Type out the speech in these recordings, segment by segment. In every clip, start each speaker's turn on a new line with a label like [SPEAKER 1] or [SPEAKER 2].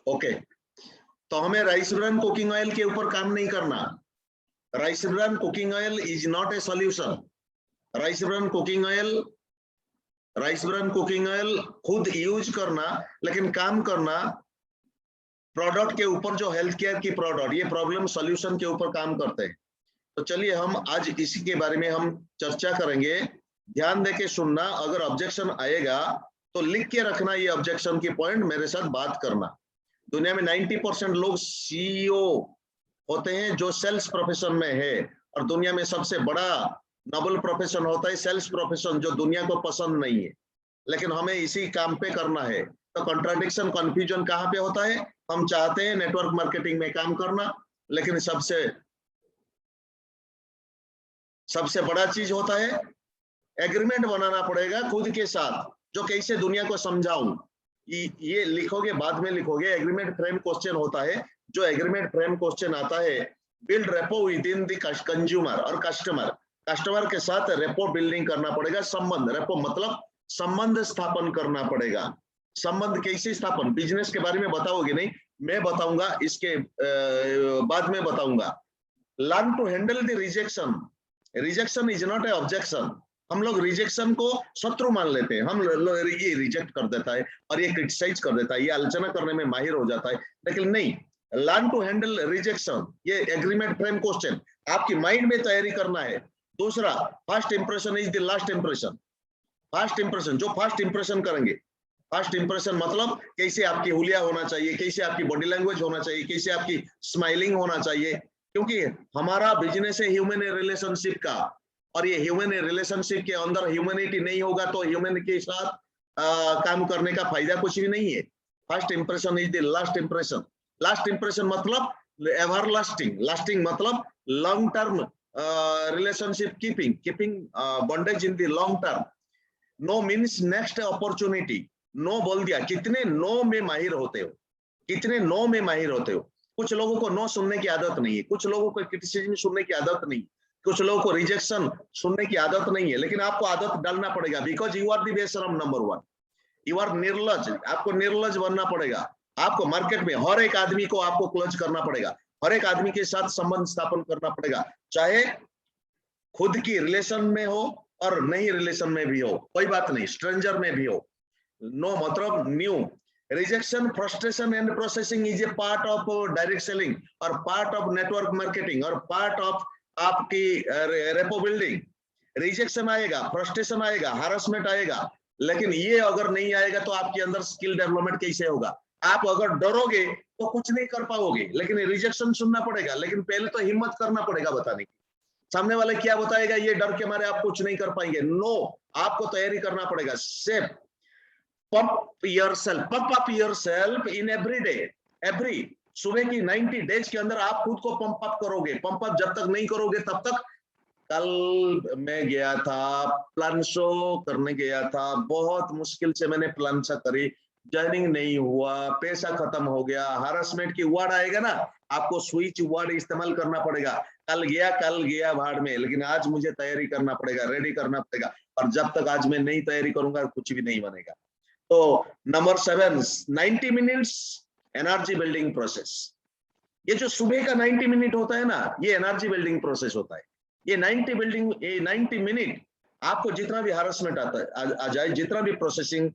[SPEAKER 1] Okay, तो हमें rice bran cooking oil के ऊपर काम नहीं करना। Rice bran cooking oil is not A solution. Rice bran cooking oil खुद यूज करना, लेकिन काम करना प्रोडक्ट के ऊपर, जो हेल्थ केयर की प्रोडक्ट, ये प्रॉब्लम सॉल्यूशन के ऊपर काम करते हैं। तो चलिए हम आज इसी के बारे में हम चर्चा करेंगे। ध्यान देके सुनना, अगर ऑब्जेक्शन आएगा तो लिख के रखना, ये ऑब्जेक्शन की पॉइंट मेरे साथ बात करना। दुनिया में 90% लोग सीईओ होते हैं जो सेल्स प्रोफेशन में है, और दुनिया में सबसे बड़ा नोबल प्रोफेशन होता है सेल्स प्रोफेशन, जो दुनिया को पसंद नहीं है, लेकिन हमें इसी काम पे करना है। तो कॉन्ट्राडिक्शन, कंफ्यूजन कहाँ पे होता है? हम चाहते हैं नेटवर्क मार्केटिंग में काम करना, लेकिन सबसे बड़ा चीज होता है एग्रीमेंट बनाना पड़ेगा खुद के साथ, जो कैसे दुनिया को समझाऊं। ये लिखोगे, बाद में लिखोगे। एग्रीमेंट फ्रेम क्वेश्चन होता है, जो एग्रीमेंट फ्रेम क्वेश्चन आता है, build rapport with in the consumer और कस्टमर के साथ रेपो बिल्डिंग करना पड़ेगा। संबंध, रेपो मतलब संबंध स्थापन करना पड़ेगा। संबंध कैसे स्थापन? बिजनेस के बारे में बताओगे नहीं, मैं बताऊंगा, इसके बाद में बताऊंगा। Learn to handle the rejection. Rejection is not a objection. हम लोग रिजेक्शन को शत्रु मान लेते हैं। हम ये रिजेक्ट कर देता है और ये क्रिटिसाइज कर देता है, ये आलोचना करने में माहिर हो जाता है, लेकिन नहीं। लर्न टू हैंडल रिजेक्शन, ये एग्रीमेंट फ्रेम क्वेश्चन आपकी माइंड में तैयारी करना है। दूसरा, first impression is the last impression. First impression, जो फर्स्ट इंप्रेशन करेंगे, फर्स्ट इंप्रेशन मतलब कैसे आपकी हुलिया होना चाहिए, कैसे आपकी बॉडी लैंग्वेज होना चाहिए, कैसे आपकी स्माइलिंग होना चाहिए, क्योंकि हमारा बिजनेस है ह्यूमन रिलेशनशिप का, और ये ह्यूमन रिलेशनशिप के अंदर ह्यूमैनिटी नहीं होगा तो ह्यूमन के साथ काम करने का फायदा कुछ भी नहीं है। First impression is the last impression. Last impression मतलब एवर लास्टिंग, लास्टिंग मतलब long term relationship, keeping bondage in the long term. No means next opportunity. No बोल दिया, कितने नो में माहिर होते हो, कितने नो में माहिर होते हो। कुछ लोगों को नो सुनने की आदत नहीं है, कुछ लोगों को क्रिटिसिज्म सुनने की आदत नहीं, कुछ लोगों को रिजेक्शन सुनने की आदत नहीं है, लेकिन आपको आदत डालना पड़ेगा, बिकॉज यू आर द बेशरम नंबर 1। यू आर निर्लज, आपको निर्लज बनना पड़ेगा। आपको मार्केट में हर एक आदमी को आपको क्लोज करना पड़ेगा, हर एक आदमी के साथ संबंध स्थापन करना पड़ेगा, चाहे खुद की रिलेशन में हो और नहीं रिलेशन में भी हो, कोई बात नहीं, स्ट्रेंजर में भी हो। नो मतलब new. Rejection, frustration and processing is a part of direct selling और पार्ट ऑफ नेटवर्क मार्केटिंग और पार्ट ऑफ आपकी रेपो बिल्डिंग। रिजेक्शन आएगा, फ्रस्ट्रेशन आएगा, हैरेसमेंट आएगा, लेकिन ये अगर नहीं आएगा तो आपके अंदर स्किल डेवलपमेंट कैसे होगा? आप अगर डरोगे तो कुछ नहीं कर पाओगे, लेकिन रिजेक्शन सुनना पड़ेगा, लेकिन पहले तो हिम्मत करना पड़ेगा बताने की। सामने वाले क्या बताएगा, ये डर के मारे आप कुछ नहीं कर पाएंगे। नो, आपको तैयारी करना पड़ेगा। Safe, pump up yourself in every day. Every सुबह की 90 डेज के अंदर आप खुद को पंप अप करोगे। पंप अप जब तक नहीं करोगे तब तक। कल मैं गया था प्लानशो करने, गया था, बहुत मुश्किल से मैंने प्लानशो करी, जर्निंग नहीं हुआ, पैसा खत्म हो गया। हरासमेंट की वर्ड आएगा ना, आपको स्विच वर्ड इस्तेमाल करना पड़ेगा। कल गया भाड़ में, लेकिन आज मुझे तैयारी करना पड़ेगा, रेडी करना पड़ेगा, और जब तक आज मैं नहीं तैयारी करूंगा कुछ भी नहीं बनेगा। तो number 7, 90 minutes energy building process. ये जो सुबह का 90 मिनट होता है ना, ये एनर्जी बिल्डिंग प्रोसेस होता है। ये 90 मिनट आपको जितना भी हरासमेंट आ जाए, जितना भी प्रोसेसिंग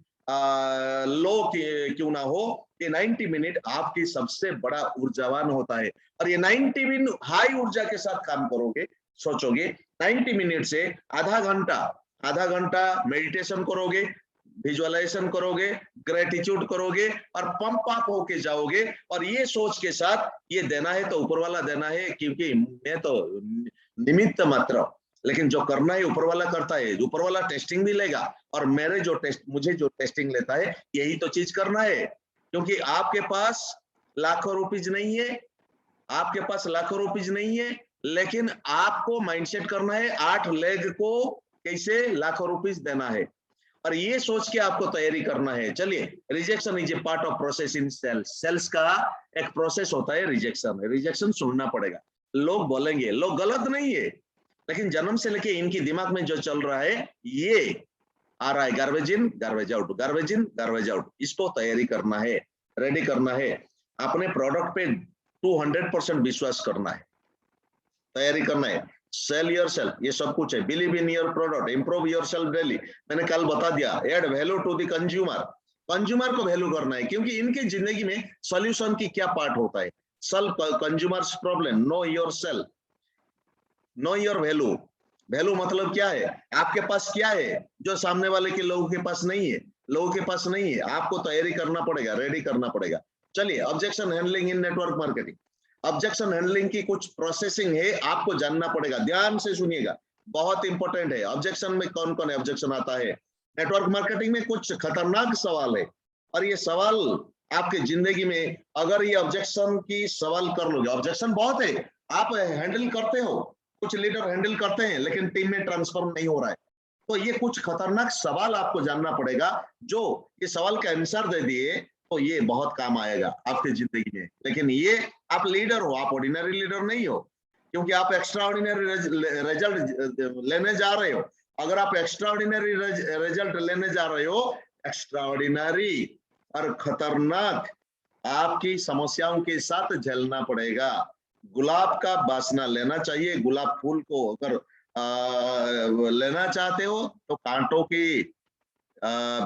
[SPEAKER 1] लो क्यों ना हो, ये 90 मिनट आपकी सबसे बड़ा ऊर्जावान होता है। और ये 90 मिनट हाई ऊर्जा के साथ काम करोगे, सोचोगे 90 मिनट से आधा घंटा मेडिटेशन करोगे, विजुअलाइजेशन करोगे, ग्रेटिट्यूड करोगे और पंप अप होके जाओगे, और ये सोच के साथ ये देना है तो ऊपर वाला देना है, क्योंकि मैं तो निमित्त मात्र, लेकिन जो करना है ऊपर वाला करता है। ऊपर वाला टेस्टिंग भी लेगा, और मुझे जो टेस्टिंग लेता है यही तो चीज करना है, क्योंकि आपके पास लाखों रुपीज नहीं है, आपके पास लाखों रुपीज नहीं है, लेकिन आपको माइंडसेट करना है 8 लेग को कैसे लाखों रुपीज देना है, और ये सोच के आपको तैयारी करना है। चलिए, rejection is a part of process in sales. Sales का एक प्रोसेस होता है रिजेक्शन। रिजेक्शन सुनना पड़ेगा। लोग बोलेंगे, लोग गलत नहीं है, लेकिन जन्म से लेके इनकी दिमाग में जो चल रहा है, ये आ रहा है garbage in garbage out, garbage in garbage out. इसको तैयारी करना है, रेडी करना है। अपने प्रोडक्ट पे 200% विश्वास करना है, तैयारी करना है। सेल योर सेल्फ, ये सब कुछ है। Believe in your product, improve your self daily, मैंने कल बता दिया। Add value to the consumer, consumer को वैल्यू करना है, क्योंकि इनकी जिंदगी में सॉल्यूशन की क्या पार्ट होता है। Solve consumers problem, know your self, know your value. Value मतलब क्या है, आपके पास क्या है जो सामने वाले के लोगों के पास नहीं है, लोगों के पास नहीं है, आपको तैयारी करना पड़ेगा, रेडी करना पड़ेगा। चलिए, objection handling in network marketing. Objection handling की कुछ प्रोसेसिंग है, आपको जानना पड़ेगा, ध्यान से सुनिएगा, बहुत इंपॉर्टेंट है। ऑब्जेक्शन में कौन कौन ऑब्जेक्शन आता है नेटवर्क मार्केटिंग में, कुछ खतरनाक सवाल है, और ये सवाल आपके जिंदगी में अगर ये ऑब्जेक्शन की सवाल कर लोगे, ऑब्जेक्शन बहुत है, आप हैंडल करते हो, कुछ लीडर हैंडल करते हैं, लेकिन टीम में ट्रांसफॉर्म नहीं हो रहा है, तो ये कुछ खतरनाक सवाल आपको जानना पड़ेगा। जो ये सवाल का आंसर दे दिए तो ये बहुत काम आएगा आपकी जिंदगी में। लेकिन ये आप लीडर हो, आप ऑर्डिनरी लीडर नहीं हो, क्योंकि आप एक्स्ट्रा ऑर्डिनरी रिजल्ट लेने जा रहे हो। अगर आप एक्स्ट्रा ऑर्डिनरी रिजल्ट लेने जा रहे हो, एक्स्ट्रा ऑर्डिनरी और खतरनाक आपकी समस्याओं के साथ झेलना पड़ेगा। गुलाब का वासना लेना चाहिए, गुलाब फूल को अगर लेना चाहते हो तो कांटों की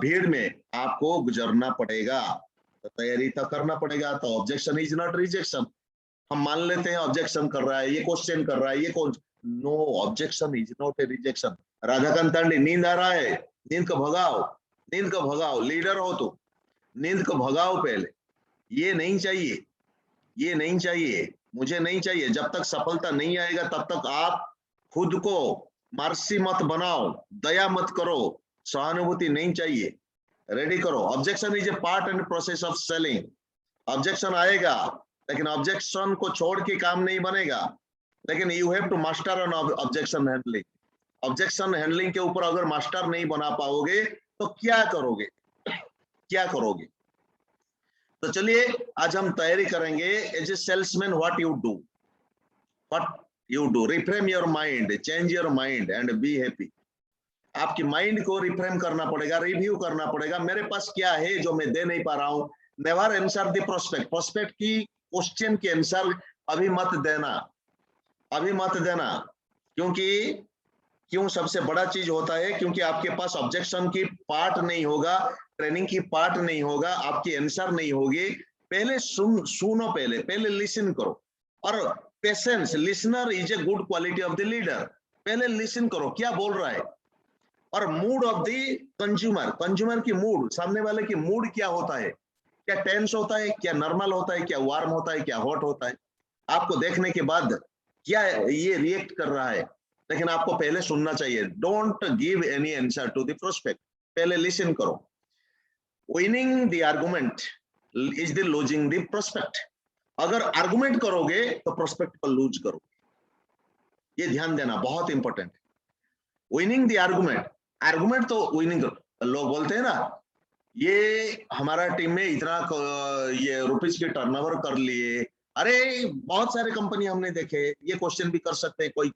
[SPEAKER 1] भीड़ में आपको गुजरना पड़ेगा, तो तैयारी तो करना पड़ेगा। तो ऑब्जेक्शन इज नॉट रिजेक्शन। हम मान लेते हैं ऑब्जेक्शन कर रहा है, ये क्वेश्चन कर रहा है, ये कौन, no, objection is not a rejection. Radhakant Tandi, नींद आ रहा है, नींद को भगाओ, नींद को भगाओ, लीडर हो तो नींद को भगाओ पहले। ये नहीं चाहिए, ये नहीं चाहिए, मुझे नहीं चाहिए। जब तक सफलता नहीं आएगा तब तक आप खुद को मार्सी मत बनाओ, दया मत करो, सहानुभूति नहीं चाहिए, रेडी करो। Objection is a part and process of selling. Objection आएगा, लेकिन ऑब्जेक्शन को छोड़ के काम नहीं बनेगा, लेकिन you have to master on objection handling. Objection handling के ऊपर अगर मास्टर नहीं बना पाओगे तो क्या करोगे, क्या करोगे। तो चलिए आज हम तैयारी करेंगे। As a salesman what you do, what you do, reframe your mind, change your mind and be happy. आपकी माइंड को रिफ्रेम करना पड़ेगा, रिव्यू करना पड़ेगा, मेरे पास क्या है जो मैं दे नहीं पा रहा हूं। Never answer the prospect, prospect की क्वेश्चन के आंसर अभी मत देना, अभी मत देना। क्यों सबसे बड़ा चीज होता है, क्योंकि आपके पास ऑब्जेक्शन की पार्ट नहीं होगा, ट्रेनिंग की पार्ट नहीं होगा, आपकी आंसर नहीं होगी। पहले सुनो, पहले लिसन करो। और patience, listener is a good quality of the leader. पहले लिसन करो क्या बोल रहा है। और mood off the consumer, consumer की मूड, सामने वाले की मूड क्या होता है, क्या टेंस होता है, क्या नॉर्मल होता है, क्या वार्म होता है, क्या हॉट होता है। आपको देखने के बाद क्या ये रिएक्ट कर रहा है, लेकिन आपको पहले सुनना चाहिए। Don't give any answer to the prospect, पहले लिसन करो। Winning the argument is the losing the prospect. अगर आर्गुमेंट करोगे तो प्रोस्पेक्ट को लूज करोगे, ये ध्यान देना, बहुत important. Winning the argument, argument तो विनिंग करो। लोग बोलते हैं ना, ये हमारा टीम में इतना ये रुपीज के टर्नओवर कर लिए, अरे बहुत सारे कंपनी हमने देखे, ये क्वेश्चन भी कर सकते हैं, कोई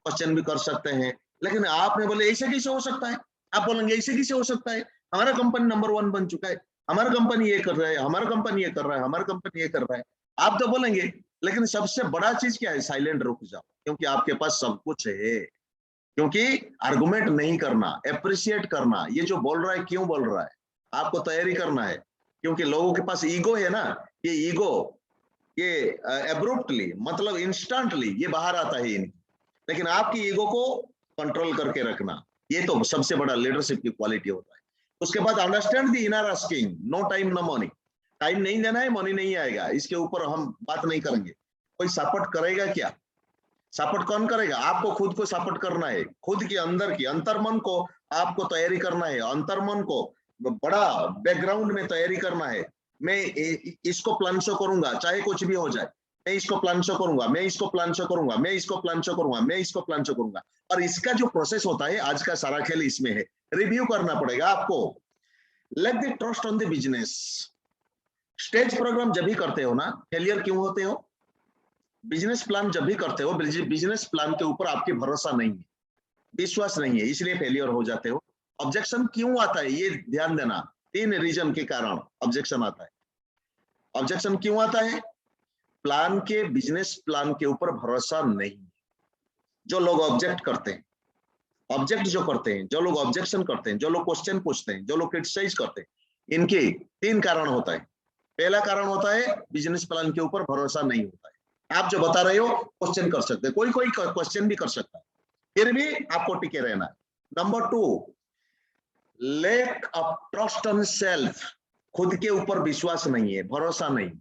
[SPEAKER 1] क्वेश्चन भी कर सकते हैं, लेकिन आपने बोले ऐसे कैसे हो सकता है, आप बोलेंगे ऐसे कैसे हो सकता है, हमारा कंपनी नंबर 1 बन चुका है, हमारा कंपनी ये कर रहा है, हमारा कंपनी ये कर रहा है, हमारा कंपनी ये कर रहा है, आप तो बोलेंगे। लेकिन सबसे बड़ा चीज क्या है, साइलेंट रुक जाओ, क्योंकि आपके पास सब कुछ है। क्योंकि आर्गुमेंट नहीं करना, एप्रिशिएट करना, ये जो बोल रहा है क्यों बोल रहा है, आपको तैयारी करना है। क्योंकि लोगों के पास ईगो है ना, ये ईगो ये एब्रुप्टली, मतलब इंस्टेंटली ये बाहर आता है इनकी, लेकिन आपकी ईगो को कंट्रोल करके रखना, ये तो सबसे बड़ा लीडरशिप की क्वालिटी होता है। उसके बाद understand the inner asking, no time no money. Time नहीं देना है, मनी नहीं आएगा, इसके ऊपर हम बात नहीं करेंगे। कोई सपोर्ट करेगा क्या, सपोर्ट कौन करेगा, आपको खुद को सपोर्ट करना है, खुद के अंदर की अंतर्मन को आपको तैयारी करना है, अंतर्मन को बड़ा बैकग्राउंड में तैयारी करना है। मैं इसको प्लान शो करूंगा चाहे कुछ भी हो जाए, मैं इसको प्लान शो करूंगा, मैं इसको प्लान शो करूंगा, मैं इसको प्लान शो करूंगा, मैं इसको प्लान शो करूंगा। और इसका जो प्रोसेस होता है, आज का सारा खेल इसमें है, रिव्यू करना पड़ेगा आपको। Let the trust on the business. Stage program जब भी करते हो ना, फेलियर क्यों होते हो, बिजनेस प्लान जब भी करते हो, बिजनेस प्लान के ऊपर आपकी भरोसा नहीं है, विश्वास नहीं है, इसलिए फेलियर हो जाते हो। ऑब्जेक्शन क्यों आता है, ये ध्यान देना, 3 रीजन के कारण ऑब्जेक्शन आता है। ऑब्जेक्शन क्यों आता है? प्लान के, बिजनेस प्लान के ऊपर भरोसा नहीं। जो लोग ऑब्जेक्ट करते हैं, ऑब्जेक्ट जो करते हैं, जो लोग ऑब्जेक्शन करते हैं, जो लोग क्वेश्चन पूछते हैं, जो लोग क्रिटिसाइज करते हैं, इनके 3 कारण होता है। पहला कारण होता है बिजनेस प्लान के ऊपर भरोसा नहीं होता है। आप जो बता रहे हो क्वेश्चन कर सकते हैं, कोई कोई क्वेश्चन भी कर सकता है, फिर भी आपको टिके रहना है। Number 2, lack of trust on self, खुद के ऊपर विश्वास नहीं है, भरोसा नहीं,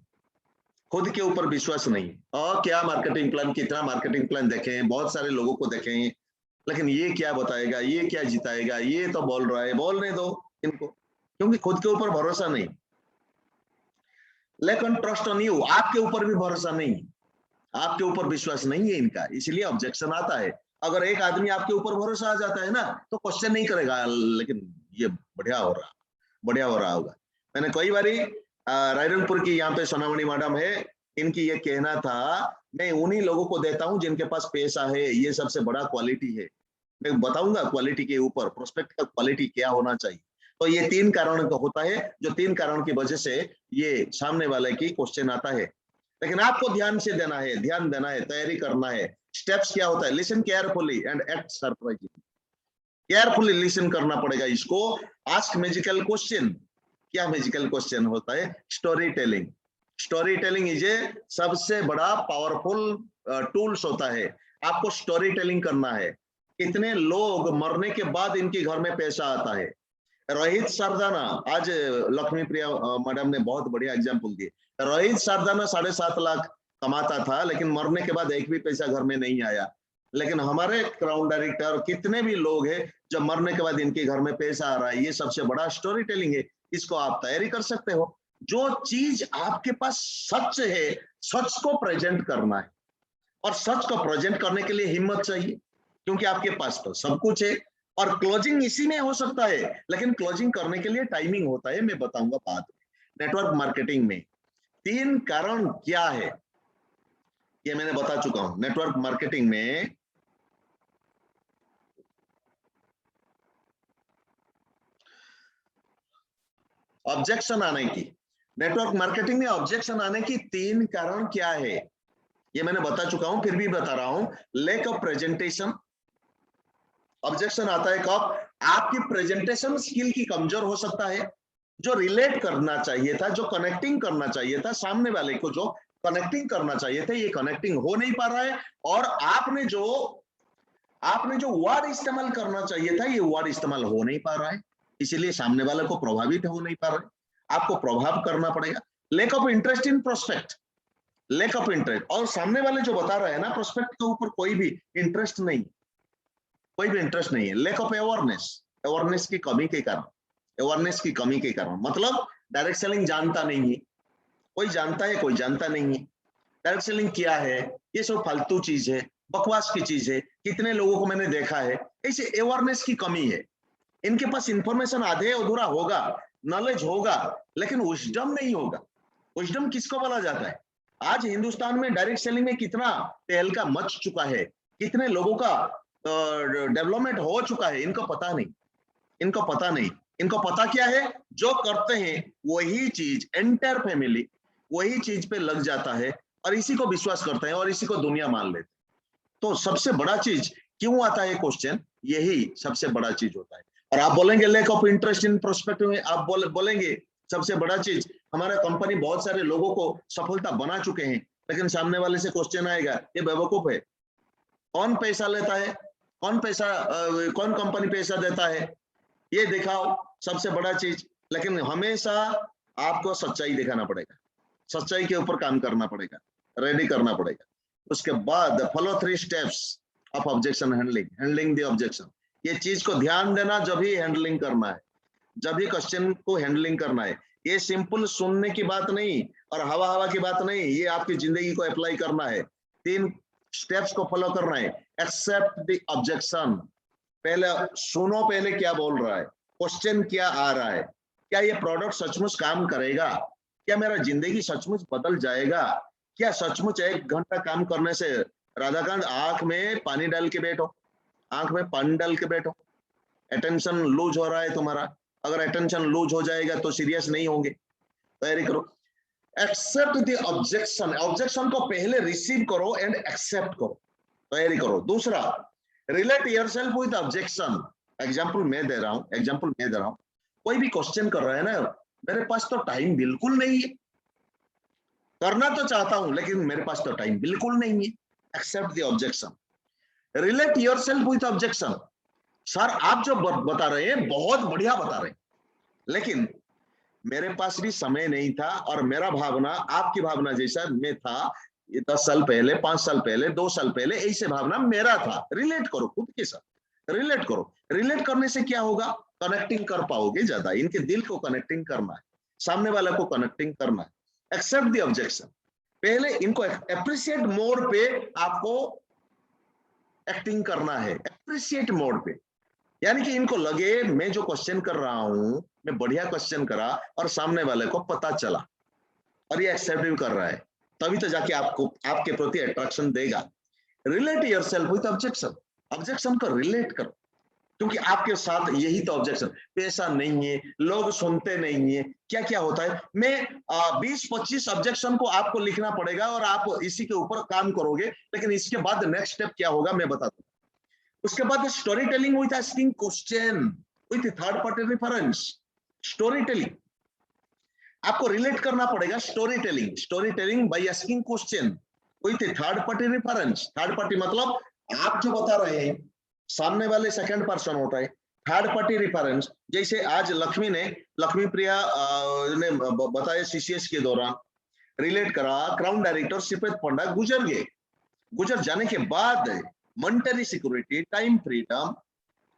[SPEAKER 1] खुद के ऊपर विश्वास नहीं। और क्या मार्केटिंग प्लान, कितना मार्केटिंग प्लान देखे हैं, बहुत सारे लोगों को देखे हैं, लेकिन ये क्या बताएगा, ये क्या जिताएगा, ये तो बोल रहा है, बोलने दो इनको, क्योंकि खुद के ऊपर भरोसा नहीं। लेकिन ट्रस्ट ऑन यू, आपके ऊपर भी भरोसा नहीं, आपके ऊपर विश्वास नहीं है इनका, इसलिए ऑब्जेक्शन आता है। अगर एक आदमी आपके ऊपर भरोसा आ जाता है ना, तो क्वेश्चन नहीं करेगा, लेकिन ये बढ़िया हो रहा, बढ़िया हो रहा होगा। मैंने कई बारी रायरंगपुर की यहाँ पे सोनामणि मैडम है, इनकी ये कहना था, मैं उन्हीं लोगों को देता हूं जिनके पास पैसा है, ये सबसे बड़ा क्वालिटी है। मैं बताऊंगा क्वालिटी के ऊपर, प्रोस्पेक्ट का क्वालिटी क्या होना चाहिए। तो ये 3 कारण का होता है, जो 3 कारण की वजह से ये सामने वाले की क्वेश्चन आता है। लेकिन आपको ध्यान से देना है, ध्यान देना है, तैयारी करना है। स्टेप्स क्या होता है? Listen carefully and act surprising. Carefully listen करना पड़ेगा इसको। Ask magical question. क्या मैजिकल क्वेश्चन होता है? Story telling. Story telling is a सबसे बड़ा पावरफुल टूल्स होता है। आपको स्टोरी टेलिंग करना है। कितने लोग मरने के बाद इनके घर में पैसा आता है। रोहित सरदाना, आज लक्ष्मी प्रिया मैडम ने बहुत बढ़िया एग्जाम्पल दी। रोहित सरदाना 7.5 लाख कमाता था, लेकिन मरने के बाद एक भी पैसा घर में नहीं आया। लेकिन हमारे क्राउन डायरेक्टर, कितने भी लोग हैं जब मरने के बाद इनके घर में पैसा आ रहा है, ये सबसे बड़ा स्टोरी टेलिंग है। इसको आप तैयारी कर सकते हो। जो चीज आपके पास सच है, सच को प्रेजेंट करना है, और सच को प्रेजेंट करने के लिए हिम्मत चाहिए, क्योंकि आपके पास तो सब कुछ है। और क्लोजिंग इसी में हो सकता है, लेकिन क्लोजिंग करने के लिए टाइमिंग होता है, मैं बताऊंगा बाद में। नेटवर्क मार्केटिंग में 3 कारण क्या है, ये मैंने बता चुका हूं। नेटवर्क मार्केटिंग में ऑब्जेक्शन आने की, नेटवर्क मार्केटिंग में ऑब्जेक्शन आने की 3 कारण क्या है, ये मैंने बता चुका हूं, फिर भी बता रहा हूं। लैक ऑफ प्रेजेंटेशन, ऑब्जेक्शन आता है कब? आपकी प्रेजेंटेशन स्किल की कमजोर हो सकता है। जो रिलेट करना चाहिए था, जो कनेक्टिंग करना चाहिए था, सामने वाले को जो कनेक्टिंग करना चाहिए था, ये कनेक्टिंग हो नहीं पा रहा है। और आपने जो वर्ड इस्तेमाल करना चाहिए था, ये वर्ड इस्तेमाल हो नहीं पा रहा है, इसीलिए सामने वाले को प्रभावित हो नहीं पा रहा है। आपको प्रभाव करना पड़ेगा। Lake of interest in prospect, lake of interest, और सामने वाले जो बता रहे हैं ना, प्रोस्पेक्ट के ऊपर कोई भी इंटरेस्ट नहीं, कोई भी इंटरेस्ट नहीं है। लेक ऑफ अवेयरनेस, अवेयरनेस की कमी के कारण, अवेयरनेस की कमी के कारण, मतलब डायरेक्ट सेलिंग जानता नहीं है, कोई जानता है, कोई जानता नहीं है। डायरेक्ट सेलिंग क्या है, ये सब फालतू चीज है, बकवास की चीज है, कितने लोगों को मैंने देखा है। ऐसे अवेयरनेस की कमी है। इनके पास इंफॉर्मेशन आधे अधूरा होगा, नॉलेज होगा, लेकिन विजडम नहीं होगा। विजडम किसको बोला जाता है? आज हिंदुस्तान में डायरेक्ट सेलिंग में कितना तहलका मच चुका है, कितने लोगों का डेवलपमेंट हो चुका है, इनको पता नहीं, इनको पता नहीं। इनको पता क्या है? जो करते हैं वही चीज, एंटायर फैमिली वही चीज पे लग जाता है, और इसी को विश्वास करते हैं, और इसी को दुनिया मान लेते। तो सबसे बड़ा चीज क्यों आता है क्वेश्चन, यही सबसे बड़ा चीज होता है। और आप बोलेंगे lack of interest in prospect में, आप बोलेंगे सबसे बड़ा चीज, हमारा कंपनी बहुत सारे लोगों को सफलता बना चुके हैं, लेकिन सामने वाले से क्वेश्चन आएगा, ये बेवकूफ है, कौन पैसा लेता है, कौन कंपनी पैसा देता है, ये दिखाओ, सबसे बड़ा चीज। लेकिन हमेशा आपको सच्चाई दिखाना पड़ेगा, सच्चाई के ऊपर काम करना पड़ेगा, रेडी करना पड़ेगा। उसके बाद follow 3 steps of objection handling, handling the objection. ये चीज को ध्यान देना, जब ही हैंडलिंग करना है, जब भी क्वेश्चन को हैंडलिंग करना है। ये सिंपल सुनने की बात नहीं और हवा हवा की बात नहीं, ये आपकी जिंदगी को अप्लाई करना है। 3 स्टेप्स को फॉलो करना है। एक्सेप्ट द ऑब्जेक्शन, पहले सुनो, पहले क्या बोल रहा है, क्वेश्चन क्या आ रहा है, क्या ये प्रोडक्ट सचमुच काम करेगा, क्या मेरा जिंदगी सचमुच बदल जाएगा, क्या सचमुच 1 घंटा काम करने से, राधाकांत आंख में पानी डाल के बैठो, आंख में पानी डाल के बैठो, अटेंशन लूज हो रहा है तुम्हारा, अगर अटेंशन लूज हो जाएगा तो सीरियस नहीं होंगे, तैयारी करो। एक्सेप्ट द ऑब्जेक्शन, ऑब्जेक्शन को पहले रिसीव करो एंड एक्सेप्ट करो, तैयारी करो। दूसरा, relate yourself with objection. Example मैं दे रहा हूं, कोई भी क्वेश्चन कर रहा है ना, मेरे पास तो टाइम बिल्कुल नहीं है, करना तो चाहता हूं लेकिन मेरे पास तो टाइम बिल्कुल नहीं है। Accept the objection, relate yourself with objection. Sir आप जो बता रहे हैं बहुत बढ़िया बता रहे हैं, लेकिन मेरे पास भी समय नहीं था और मेरा भावना आपकी भावना जैसा मैं था, ये 10 साल पहले, 5 साल पहले, 2 साल पहले, ऐसे भावना मेरा था। रिलेट करो खुद के साथ, रिलेट करो। रिलेट करने से क्या होगा, कनेक्टिंग कर पाओगे ज्यादा, इनके दिल को कनेक्टिंग करना है, सामने वाले को कनेक्टिंग करना है। एक्सेप्ट द ऑब्जेक्शन, पहले इनको एप्रिशिएट मोड पे आपको एक्टिंग करना है, एप्रिशिएट मोड पे, यानी कि इनको लगे मैं जो क्वेश्चन कर रहा हूं, मैं बढ़िया क्वेश्चन करा और सामने वाले को पता चला और ये एक्सेप्ट भी कर रहा है, तभी तो जाके आपको आपके प्रति अट्रैक्शन देगा। Relate yourself with objection, objection को रिलेट करो, क्योंकि आपके साथ यही तो ऑब्जेक्शन, पैसा नहीं है, लोग सुनते नहीं है, क्या क्या होता है। मैं 20-25 ऑब्जेक्शन को आपको लिखना पड़ेगा और आप इसी के ऊपर काम करोगे, लेकिन इसके बाद नेक्स्ट स्टेप क्या होगा मैं बता दूं। उसके बाद story telling with asking question with third party reference. Story telling आपको रिलेट करना पड़ेगा, story telling by asking question with third party reference. Third party मतलब आप जो बता रहे हैं, सामने वाले सेकंड पर्सन होता है, थर्ड पार्टी रेफरेंस। जैसे आज लक्ष्मी प्रिया ने बताया सीसीएस के दौरान, रिलेट करा, क्राउन डायरेक्टर श्रीपद पंडा गुजर गए, गुजर जाने के बाद मॉनेटरी सिक्योरिटी, टाइम फ्रीडम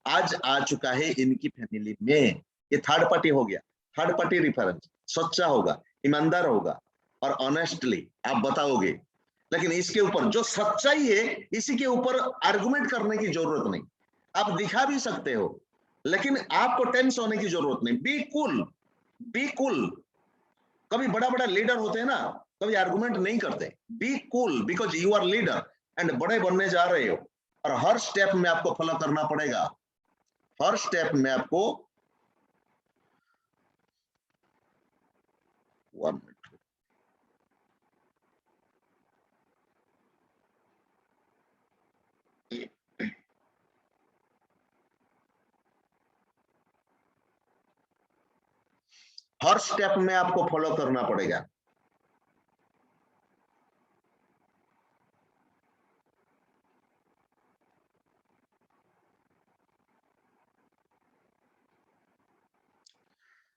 [SPEAKER 1] आज आ चुका है इनकी फैमिली में। ये थर्ड पार्टी हो गया, थर्ड पार्टी रेफरेंस। सच्चा होगा, ईमानदार होगा और ऑनेस्टली आप बताओगे, लेकिन इसके ऊपर जो सच्चाई है इसी के ऊपर आर्गुमेंट करने की जरूरत नहीं। आप दिखा भी सकते हो लेकिन आपको टेंस होने की जरूरत नहीं। Be cool, be cool. कभी बड़ा बड़ा लीडर होते हैं ना, कभी आर्गुमेंट नहीं करते। Be cool because you are leader and बड़े बनने जा रहे हो और हर स्टेप में आपको फॉलो करना पड़ेगा, हर स्टेप में आपको। 1 मिनट, हर स्टेप में आपको फॉलो करना पड़ेगा।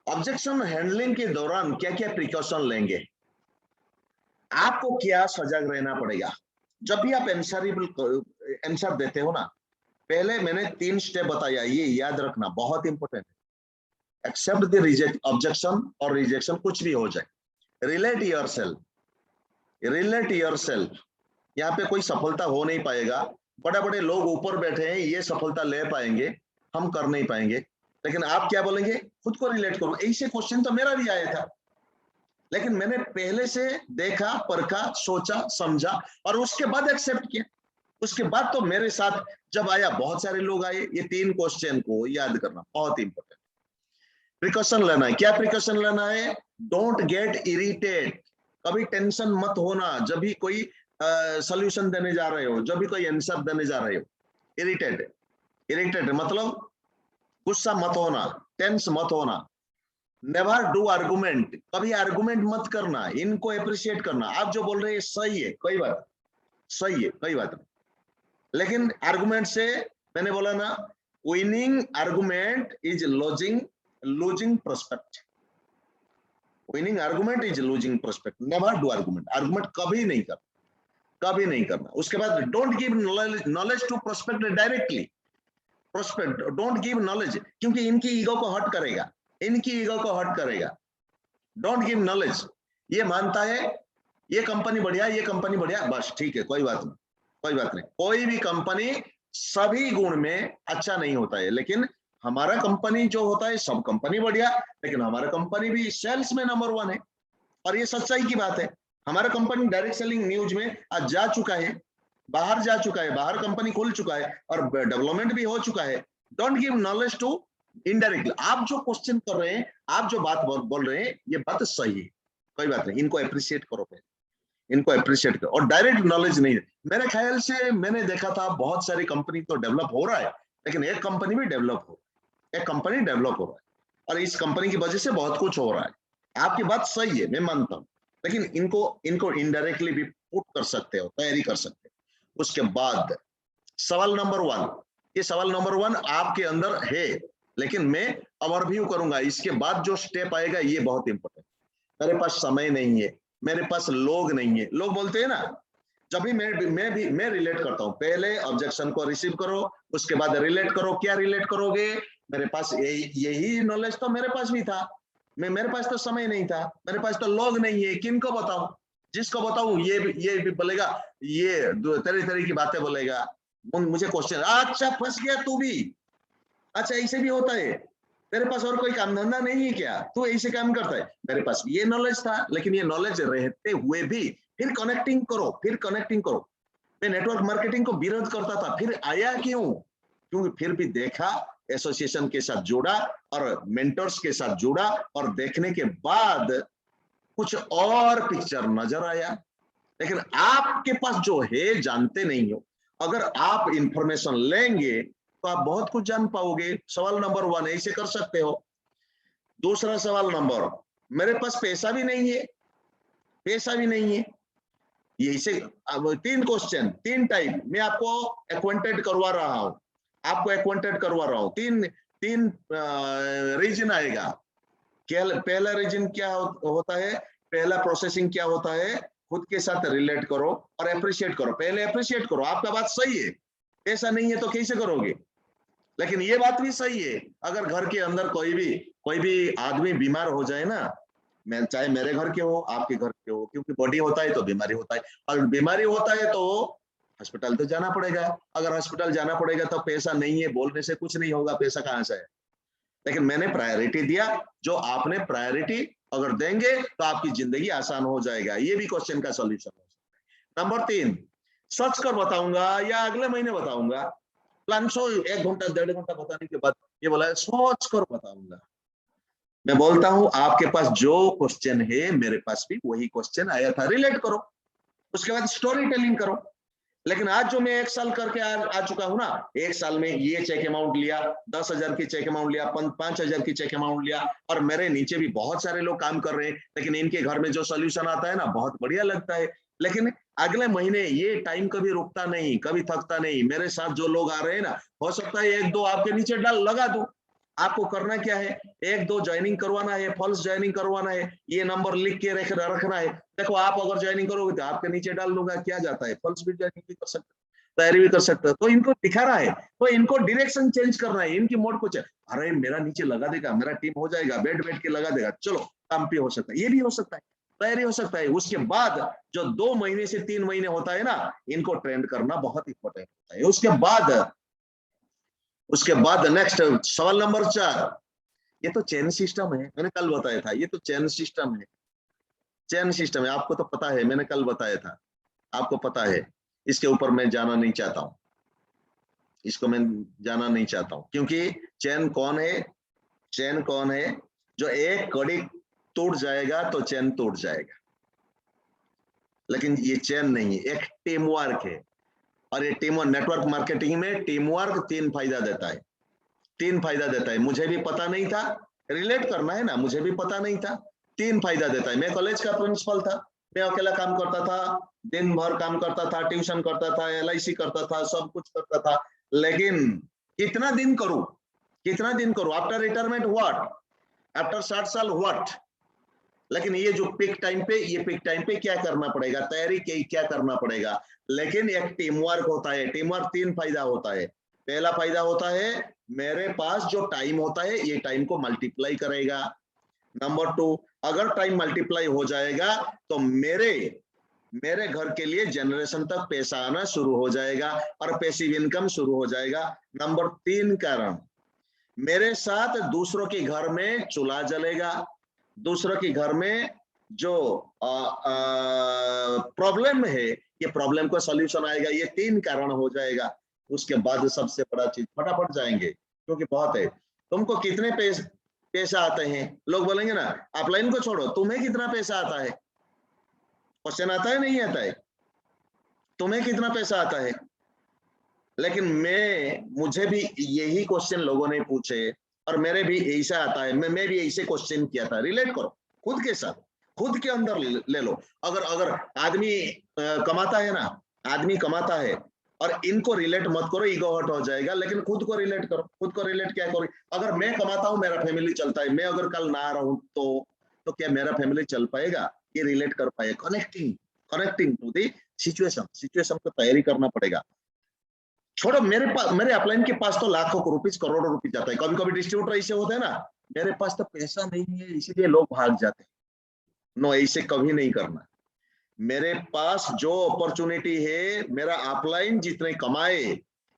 [SPEAKER 1] ऑब्जेक्शन हैंडलिंग के दौरान क्या क्या प्रिकॉशन लेंगे, आपको क्या सजग रहना पड़ेगा। जब भी आप आंसर देते हो ना, पहले मैंने 3 स्टेप बताया, ये याद रखना बहुत इंपॉर्टेंट है। एक्सेप्ट द रिजेक्ट ऑब्जेक्शन और रिजेक्शन कुछ भी हो जाए, रिलेट योरसेल्फ, रिलेट योरसेल्फ। यहाँ पे कोई सफलता हो नहीं पाएगा, बड़े बड़े लोग ऊपर बैठे हैं, ये सफलता ले पाएंगे, हम कर नहीं पाएंगे। लेकिन आप क्या बोलेंगे, खुद को रिलेट करो। ऐसे क्वेश्चन तो मेरा भी आया था, लेकिन मैंने पहले से देखा, परखा, सोचा, समझा और उसके बाद एक्सेप्ट किया। उसके बाद तो मेरे साथ जब आया, बहुत सारे लोग आए। ये 3 क्वेश्चन को याद करना बहुत इंपॉर्टेंट। प्रिकॉशन लेना है, क्या प्रिकॉशन लेना है, डोंट गेट इरिटेट, कभी टेंशन मत होना जब भी कोई सॉल्यूशन देने जा रहे हो, जब भी कोई आंसर देने जा रहे हो। इरिटेट, इरिटेट मतलब गुस्सा मत होना, टेंस मत होना। नेवर डू आर्गुमेंट, कभी आर्गुमेंट मत करना, इनको अप्रिशिएट करना। आप जो बोल रहे हैं सही है, कोई बात सही है, कोई बात नहीं, लेकिन आर्गुमेंट से मैंने बोला ना, winning argument is losing prospect, winning argument is losing prospect. Never do argument, argument कभी नहीं करना, कभी नहीं करना। उसके बाद don't give knowledge to prospect directly, prospect don't give knowledge, क्योंकि इनकी ईगो को हर्ट करेगा, इनकी ईगो को हर्ट करेगा। डोंट गिव नॉलेज, ये मानता है ये कंपनी बढ़िया, ये कंपनी बढ़िया, बस ठीक है, कोई बात नहीं, कोई बात नहीं। कोई भी कंपनी सभी गुण में अच्छा नहीं होता है, लेकिन हमारा कंपनी जो होता है, सब कंपनी बढ़िया, लेकिन हमारा कंपनी भी सेल्स में नंबर 1 है और ये सच्चाई की बात है। हमारा कंपनी डायरेक्ट सेलिंग न्यूज में आज जा चुका है, बाहर जा चुका है, बाहर कंपनी खुल चुका है और डेवलपमेंट भी हो चुका है। Don't give knowledge to indirectly. आप जो क्वेश्चन कर रहे हैं, आप जो बात बोल रहे हैं, ये बात सही है, कोई बात नहीं, इनको अप्रिशिएट करो पहले, इनको अप्रिशिएट करो। और डायरेक्ट नॉलेज नहीं, मेरे ख्याल से मैंने देखा था बहुत सारी कंपनी तो डेवलप हो रहा है, लेकिन एक कंपनी भी डेवलप हो, एक कंपनी डेवलप हो रहा है, और इस कंपनी की वजह से बहुत कुछ हो रहा है। आपकी बात सही है, मैं मानता हूँ, लेकिन इनको इनको इनडायरेक्टली भी पुट कर सकते हो, तैयारी कर सकते हो। उसके बाद सवाल नंबर 1, ये सवाल नंबर 1 आपके अंदर है, लेकिन मैं ओवरव्यू करूंगा, इसके बाद जो स्टेप आएगा ये बहुत इंपॉर्टेंट। मेरे पास समय नहीं है, मेरे पास लोग नहीं है, लोग बोलते हैं ना, जब भी मैं रिलेट करता हूँ, पहले ऑब्जेक्शन को रिसीव करो, उसके बाद रिलेट करो। क्या रिलेट करोगे? मेरे पास यही नॉलेज तो मेरे पास भी था, मेरे पास तो समय नहीं था, मेरे पास तो लोग नहीं है, किनको बताऊं? जिसको बताऊं ये भी बोलेगा, ये तरह तरह की बातें बोलेगा, मुझे क्वेश्चन, अच्छा फंस गया तू भी, अच्छा ऐसे भी होता है, तेरे पास और कोई काम धंधा नहीं है क्या, तू ऐसे काम करता है? मेरे पास ये नॉलेज था, लेकिन ये नॉलेज रहते हुए भी फिर कनेक्टिंग करो, फिर कनेक्टिंग करो। मैं नेटवर्क मार्केटिंग को विरोध करता था, फिर आया क्यों? क्योंकि फिर भी देखा, एसोसिएशन के साथ जुड़ा और मेंटर्स के साथ जुड़ा, और देखने के बाद कुछ और पिक्चर नजर आया। लेकिन आपके पास जो है जानते नहीं हो, अगर आप इंफॉर्मेशन लेंगे तो आप बहुत कुछ जान पाओगे। सवाल नंबर 1 ऐसे कर सकते हो। दूसरा सवाल नंबर, मेरे पास पैसा भी नहीं है, पैसा भी नहीं है, ये इसे 3 क्वेश्चन, 3 टाइप मैं आपको एक्वेंटेड करवा रहा हूं, आपको एक्वेंटेड करवा रहा हूं। तीन रीजन आएगा। पहला रीजन क्या होता है, पहला प्रोसेसिंग क्या होता है, खुद के साथ रिलेट करो और अप्रिशिएट करो। पहले अप्रिशिएट करो, आपका बात सही है, पैसा नहीं है तो कैसे करोगे? लेकिन ये बात भी सही है, अगर घर के अंदर कोई भी आदमी बीमार हो जाए ना, मैं चाहे मेरे घर के हो, आपके घर के हो, क्योंकि बॉडी होता है तो बीमारी होता है, और बीमारी होता है तो हॉस्पिटल तो जाना पड़ेगा। अगर हॉस्पिटल जाना पड़ेगा तो पैसा नहीं है बोलने से कुछ नहीं होगा, पैसा कहां से है? लेकिन मैंने प्रायोरिटी दिया, जो आपने प्रायोरिटी अगर देंगे तो आपकी जिंदगी आसान हो जाएगा। ये भी क्वेश्चन का सॉल्यूशन हो सकता है। नंबर 3, सच कर बताऊंगा या अगले महीने बताऊंगा? प्लान शो 1 घंटा 1.5 घंटा बताने के बाद ये बोला सोच कर बताऊंगा। मैं बोलता हूं आपके पास जो क्वेश्चन है मेरे पास भी वही क्वेश्चन आया था, रिलेट करो, उसके बाद स्टोरी टेलिंग करो। लेकिन आज जो मैं 1 साल करके आ चुका हूं ना, 1 साल में ये चेक अमाउंट लिया, 10,000 की चेक अमाउंट लिया, 5,000 की चेक अमाउंट लिया, और मेरे नीचे भी बहुत सारे लोग काम कर रहे हैं, लेकिन इनके घर में जो सोल्यूशन आता है ना, बहुत बढ़िया लगता है। लेकिन अगले महीने ये टाइम कभी रुकता नहीं, कभी थकता नहीं। मेरे साथ जो लोग आ रहे हैं ना, हो सकता है 1-2 आपके नीचे डाल लगा दूं। आपको करना क्या है, 1-2 ज्वाइनिंग करवाना है, फॉल्स ज्वाइनिंग करवाना है, ये नंबर लिख के रखना है। देखो, आप अगर ज्वाइनिंग करोगे तो आपके नीचे डाल दूंगा, क्या जाता है, फॉल्स भी ज्वाइनिंग भी कर सकते, तैयारी भी कर सकते हो। तो इनको दिखा रहा है, तो इनको डायरेक्शन चेंज करना है, इनकी मोड को अरे मेरा नीचे लगा देगा, मेरा टीम हो जाएगा, बैठ के लगा देगा, चलो काम पे हो सकता है, ये भी हो सकता है, तैयारी हो सकता है। उसके बाद जो 2 महीने से 3 महीने होता है ना, इनको ट्रेंड करना बहुत इंपॉर्टेंट होता है। उसके बाद नेक्स्ट सवाल नंबर 4, ये तो चेन सिस्टम है, मैंने कल बताया था, ये तो चेन सिस्टम है, चेन सिस्टम है, आपको तो पता है, मैंने कल बताया था, आपको पता है। इसके ऊपर मैं जाना नहीं चाहता हूं, इसको मैं जाना नहीं चाहता हूं, क्योंकि चेन कौन है? जो एक कड़ी टूट जाएगा तो चेन टूट जाएगा, लेकिन ये चेन नहीं है, एक टीम वर्क है। और ये टीम नेटवर्क मार्केटिंग में टीम वर्क 3 फायदा देता है, 3 फायदा देता है। मुझे भी पता नहीं था, रिलेट करना है ना, मुझे भी पता नहीं था, 3 फायदा देता है। मैं कॉलेज का प्रिंसिपल था, मैं अकेला काम करता था, दिन भर काम करता था, ट्यूशन करता था, LIC करता था, सब कुछ करता था, लेकिन कितना दिन करूं आफ्टर रिटायरमेंट व्हाट, आफ्टर 60 साल व्हाट? लेकिन ये जो पीक टाइम पे क्या करना पड़ेगा, तैयारी क्या करना पड़ेगा। लेकिन एक टीम वर्क होता है, टीम वर्क 3 फायदा होता है। पहला फायदा होता है, मेरे पास जो टाइम होता है ये टाइम को मल्टीप्लाई करेगा। नंबर 2, अगर टाइम मल्टीप्लाई हो जाएगा तो मेरे घर के लिए जनरेशन तक पैसा आना शुरू हो जाएगा और पैसिव इनकम शुरू हो जाएगा। नंबर 3 कारण, मेरे साथ दूसरों के घर में चूल्हा जलेगा, दूसरों के घर में जो प्रॉब्लम है, ये प्रॉब्लम का सॉल्यूशन आएगा। ये 3 कारण हो जाएगा। उसके बाद सबसे बड़ा चीज, फटाफट जाएंगे क्योंकि बहुत है, तुमको कितने पैसा आते हैं? लोग बोलेंगे ना, अपलाइन को छोड़ो, तुम्हें कितना पैसा आता है? क्वेश्चन आता है नहीं आता है? तुम्हें कितना पैसा आता है? लेकिन मुझे भी यही क्वेश्चन लोगों ने पूछे और मेरे भी ऐसा आता है, मैं भी ऐसे क्वेश्चन किया था। रिलेट करो खुद के साथ, खुद के अंदर ले लो। अगर अगर आदमी कमाता है ना, आदमी कमाता है और इनको रिलेट मत करो, ईगो हर्ट हो जाएगा, लेकिन खुद को रिलेट करो। खुद को रिलेट क्या करो? अगर मैं कमाता हूं, मेरा फैमिली चलता है, मैं अगर कल ना आ रहा हूं तो क्या मेरा फैमिली चल पाएगा? ये रिलेट कर पाएगा। Connecting connecting to the situation को तैयारी करना पड़ेगा। छोड़ो, मेरे अपलाइन के पास तो लाखों रुपीज, करोड़ों रुपीज जाता है। कभी कभी डिस्ट्रीब्यूटर ऐसे होते हैं ना, मेरे पास तो पैसा नहीं है इसीलिए लोग भाग जाते हैं। नो, ऐसे कभी नहीं करना। मेरे पास जो अपॉर्चुनिटी है, मेरा अपलाइन जितने कमाए,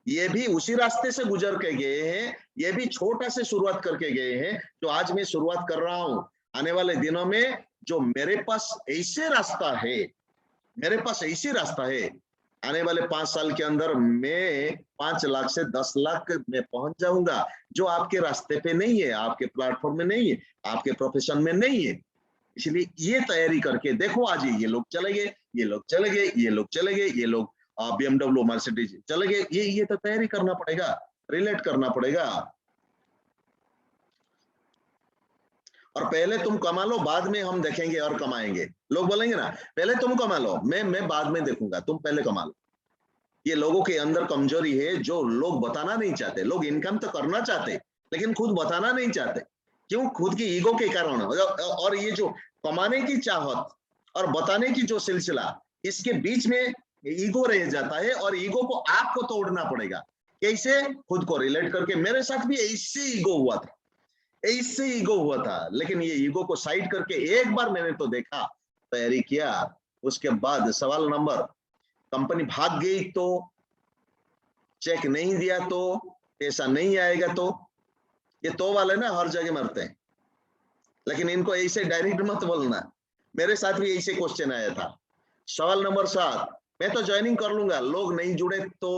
[SPEAKER 1] ये भी उसी रास्ते से गुजर के गए हैं, ये भी छोटा से शुरुआत करके गए हैं जो आज मैं शुरुआत कर रहा हूं। आने वाले दिनों में जो मेरे पास ऐसे रास्ता है, मेरे पास ऐसी रास्ता है, आने वाले 5 साल के अंदर मैं 5 लाख से 10 लाख में पहुंच जाऊंगा, जो आपके रास्ते पे नहीं है, आपके प्लेटफॉर्म में नहीं है, आपके प्रोफेशन में नहीं है। इसलिए ये तैयारी करके देखो। आज ये लोग चले गए, ये लोग चले गए, ये लोग चले गए, ये लोग BMW मर्सिडीज चले गए, ये तो तैयारी करना पड़ेगा, रिलेट करना पड़ेगा। और पहले तुम कमा लो, बाद में हम देखेंगे और कमाएंगे। लोग बोलेंगे ना, पहले तुम कमा लो, मैं बाद में देखूंगा, तुम पहले कमा लो। ये लोगों के अंदर कमजोरी है, जो लोग बताना नहीं चाहते। लोग इनकम तो करना चाहते लेकिन खुद बताना नहीं चाहते। क्यों? खुद की ईगो के कारण। और ये जो कमाने की चाहत और बताने की जो सिलसिला, इसके बीच में ईगो रह जाता है और ईगो को आपको तोड़ना पड़ेगा। कैसे? खुद को रिलेट करके। मेरे साथ भी ऐसे ईगो हुआ था, ऐसे ईगो हुआ था, लेकिन ये ईगो को साइड करके एक बार मैंने तो देखा, तैयारी किया। उसके बाद सवाल नंबर, कंपनी भाग गई तो, चेक नहीं दिया तो, पैसा नहीं आएगा तो, ये तो वाले ना हर जगह मरते हैं। लेकिन इनको ऐसे डायरेक्ट मत बोलना। मेरे साथ भी ऐसे क्वेश्चन आया था। सवाल नंबर 7, मैं तो ज्वाइनिंग कर लूंगा, लोग नहीं जुड़े तो।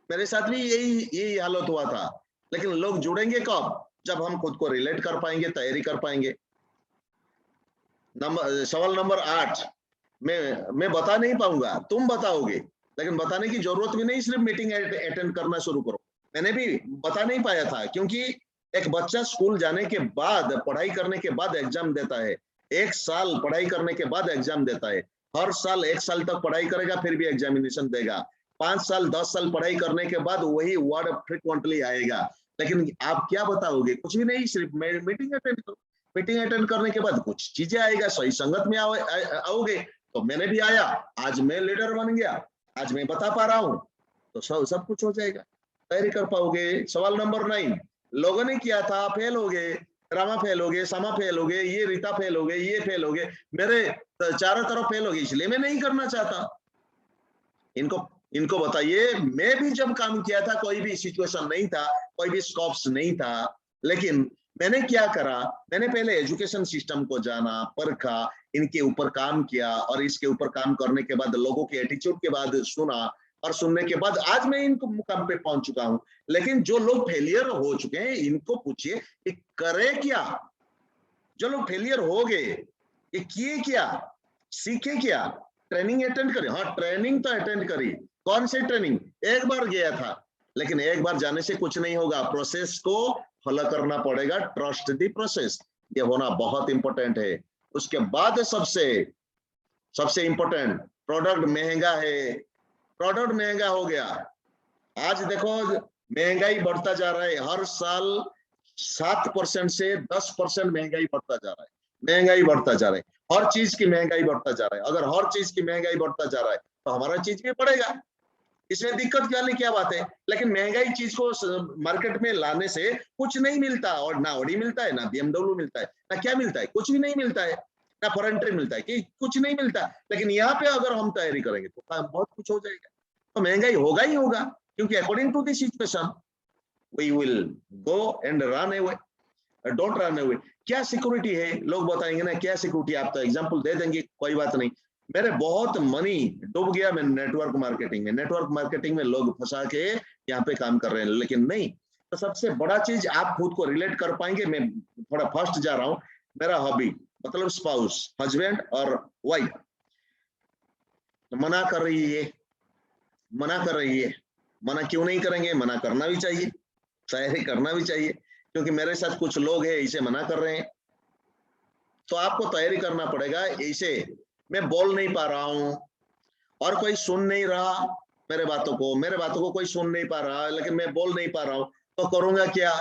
[SPEAKER 1] मेरे साथ भी यही हालत हुआ था। लेकिन लोग जुड़ेंगे कब? जब हम खुद को रिलेट कर पाएंगे, तैयारी कर पाएंगे। सवाल नंबर 8, मैं बता नहीं पाऊंगा, तुम बताओगे, लेकिन बताने की जरूरत भी नहीं, सिर्फ मीटिंग अटेंड करना शुरू करो। मैंने भी बता नहीं पाया था, क्योंकि एक बच्चा स्कूल जाने के बाद, पढ़ाई करने के बाद एग्जाम देता है। 1 साल पढ़ाई करने के बाद एग्जाम देता है। हर साल 1 साल तक पढ़ाई करेगा, फिर भी एग्जामिनेशन देगा। 5 साल 10 साल पढ़ाई करने के बाद वही वर्ड फ्रिक्वेंटली आएगा। लेकिन आप क्या बताओगे? कुछ भी नहीं, सिर्फ मीटिंग अटेंड करो। मीटिंग अटेंड करने के बाद कुछ चीजें आएगा, सही संगत में आओगे। तो मैंने भी आया, आज मैं लीडर बन गया, आज मैं बता पा रहा हूं, तो सब कुछ हो जाएगा, तैयारी कर पाओगे। सवाल नंबर 9, लोगों ने किया था, फेल हो गए, रामा फेल हो गए, समा फेल हो गए, ये रीता फेल हो गए, ये फेल हो गए, मेरे चारों तरफ फेल हो गए, इसलिए मैं नहीं करना चाहता। इनको बताइए, मैं भी जब काम किया था, कोई भी सिचुएशन नहीं था, कोई भी स्कोप्स नहीं था, लेकिन मैंने क्या करा? मैंने पहले एजुकेशन सिस्टम को जाना, परखा, इनके ऊपर काम किया, और इसके ऊपर काम करने के बाद, लोगों के एटीट्यूड के बाद सुना, और सुनने के बाद आज मैं इनको मुकाम पे पहुंच चुका हूं। लेकिन जो लोग फेलियर हो चुके हैं, इनको पूछिए कि करे क्या? जो लोग फेलियर हो गए, ये किए क्या, सीखे क्या? ट्रेनिंग अटेंड करी? हाँ, ट्रेनिंग तो अटेंड करी। कौन सी ट्रेनिंग? एक बार गया था, लेकिन एक बार जाने से कुछ नहीं होगा, प्रोसेस को फॉलो करना पड़ेगा। ट्रस्ट दी प्रोसेस, ये होना बहुत इंपॉर्टेंट है। उसके बाद सबसे इंपॉर्टेंट, प्रोडक्ट महंगा है। प्रोडक्ट महंगा हो गया। आज देखो, महंगाई बढ़ता जा रहा है, हर साल 7% से 10% महंगाई बढ़ता जा रहा है। महंगाई बढ़ता जा रहा है, हर चीज की महंगाई बढ़ता जा रहा है। अगर हर चीज की महंगाई बढ़ता जा रहा है, तो हमारा चीज भी बढ़ेगा, इसमें दिक्कत वाली क्या बात है? लेकिन महंगाई चीज को मार्केट में लाने से कुछ नहीं मिलता, और ना ऑडी मिलता है, ना BMW मिलता है, ना क्या मिलता है, कुछ भी नहीं मिलता है, ना फॉरेन मिलता है, कि कुछ नहीं मिलता। लेकिन यहाँ पे अगर हम तैयारी करेंगे तो बहुत कुछ हो जाएगा। तो महंगाई होगा ही होगा, क्योंकि according to the situation we will go and run away, don't run away. क्या सिक्योरिटी है? लोग बताएंगे ना, क्या सिक्योरिटी? आप तो एग्जांपल दे देंगे, कोई बात नहीं। मेरे बहुत मनी डूब गया मैं नेटवर्क मार्केटिंग में। नेटवर्क मार्केटिंग में लोग फंसा के यहाँ पे काम कर रहे हैं, लेकिन नहीं, तो सबसे बड़ा चीज आप खुद को रिलेट कर पाएंगे। मैं थोड़ा फर्स्ट जा रहा हूं। मेरा हॉबी मतलब स्पाउस, हस्बैंड और वाइफ मना कर रही है, मना कर रही है। मना क्यों नहीं करेंगे, मना करना भी चाहिए, तैयारी करना भी चाहिए, क्योंकि मेरे साथ कुछ लोग हैं इसे मना कर रहे हैं। तो आपको तैयारी करना पड़ेगा। ऐसे मैं बोल नहीं पा रहा हूं और कोई सुन नहीं रहा मेरे बातों को कोई सुन नहीं पा रहा, लेकिन मैं बोल नहीं पा रहा हूं, तो करूंगा क्या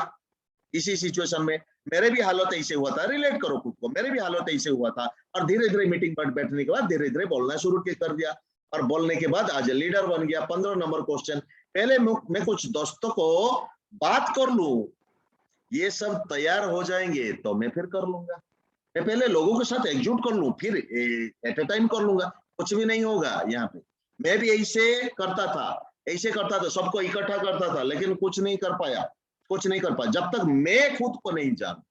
[SPEAKER 1] इसी सिचुएशन में? मेरे भी हालत ऐसे हुआ था, रिलेट करो खुद को, मेरे भी हालत ऐसे हुआ था। और धीरे धीरे मीटिंग पर बैठने के बाद धीरे धीरे बोलना शुरू कर दिया, और बोलने के बाद आज लीडर बन गया। 15 नंबर क्वेश्चन, पहले मैं कुछ दोस्तों को बात कर लूं, ये सब तैयार हो जाएंगे तो मैं फिर कर लूंगा। मैं पहले लोगों के साथ एकजुट कर लूं, फिर एट ए टाइम कर लूंगा। कुछ भी नहीं होगा यहाँ पे। मैं भी ऐसे करता था, सबको इकट्ठा करता था, लेकिन कुछ नहीं कर पाया, कुछ नहीं कर पाया। जब तक मैं खुद को नहीं जान,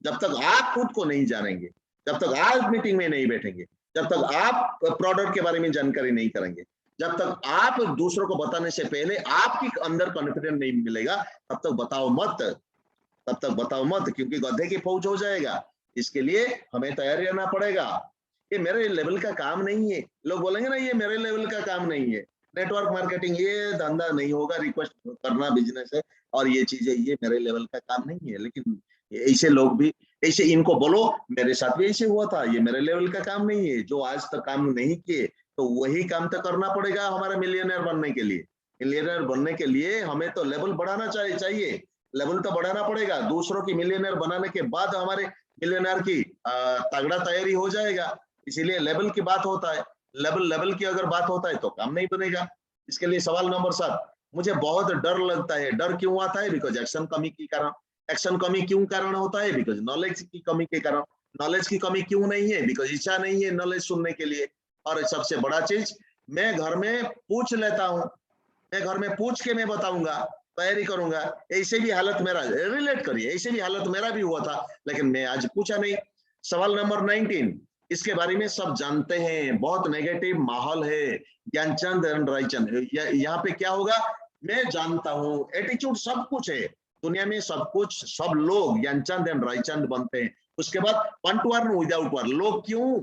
[SPEAKER 1] जब तक आप खुद को नहीं जानेंगे, जब तक आप मीटिंग में नहीं बैठेंगे, जब तक आप प्रोडक्ट के बारे में जानकारी नहीं करेंगे, जब तक आप दूसरों को बताने से पहले आपके अंदर कॉन्फिडेंस नहीं मिलेगा, तब तक बताओ मत, तब तक बताओ मत, क्योंकि गधे की फौज हो जाएगा। इसके लिए हमें तैयार रहना पड़ेगा। ये मेरे लेवल का काम नहीं है। लोग बोलेंगे ना ये मेरे लेवल का काम नहीं है, नेटवर्क मार्केटिंग ये धंधा नहीं होगा, रिक्वेस्ट करना बिजनेस है और ये चीजें, ये मेरे लेवल का काम नहीं है। लेकिन ऐसे लोग भी, ऐसे इनको बोलो मेरे साथ भी ऐसे हुआ था, ये मेरे लेवल का काम नहीं है। जो आज तक काम नहीं किए तो वही काम तो करना पड़ेगा हमारा मिलियनर बनने के लिए। मिलियनर बनने के लिए हमें तो लेवल बढ़ाना चाहिए, लेवल तो बढ़ाना पड़ेगा। दूसरों की मिलियनर बनाने के बाद हमारे मिलियनर की तगड़ा तैयारी हो जाएगा। इसीलिए लेवल की बात होता है, लेवल की अगर बात होता है तो काम नहीं बनेगा। इसके लिए सवाल नंबर 7, मुझे बहुत डर लगता है। डर क्यों आता है? बिकॉज एक्शन कमी के कारण। एक्शन कमी क्यों कारण होता है? बिकॉज नॉलेज की कमी के कारण। नॉलेज की कमी क्यों नहीं है? बिकॉज इच्छा नहीं है नॉलेज सुनने के लिए। और सबसे बड़ा चीज, मैं घर में पूछ लेता हूँ, मैं घर में पूछ के मैं बताऊंगा, तैयारी करूंगा। ऐसे भी हालत मेरा, रिलेट करिए, ऐसे भी हालत मेरा भी हुआ था, लेकिन मैं आज पूछा नहीं। सवाल नंबर 19, इसके बारे में सब जानते हैं, बहुत नेगेटिव माहौल है। ज्ञानचंद एंड रायचंद, यहाँ पे क्या होगा? मैं जानता हूँ, एटीट्यूड सब कुछ है दुनिया में, सब कुछ, सब लोग ज्ञानचंद एंड रायचंद बनते हैं। उसके बाद one two one without one, लोग क्यों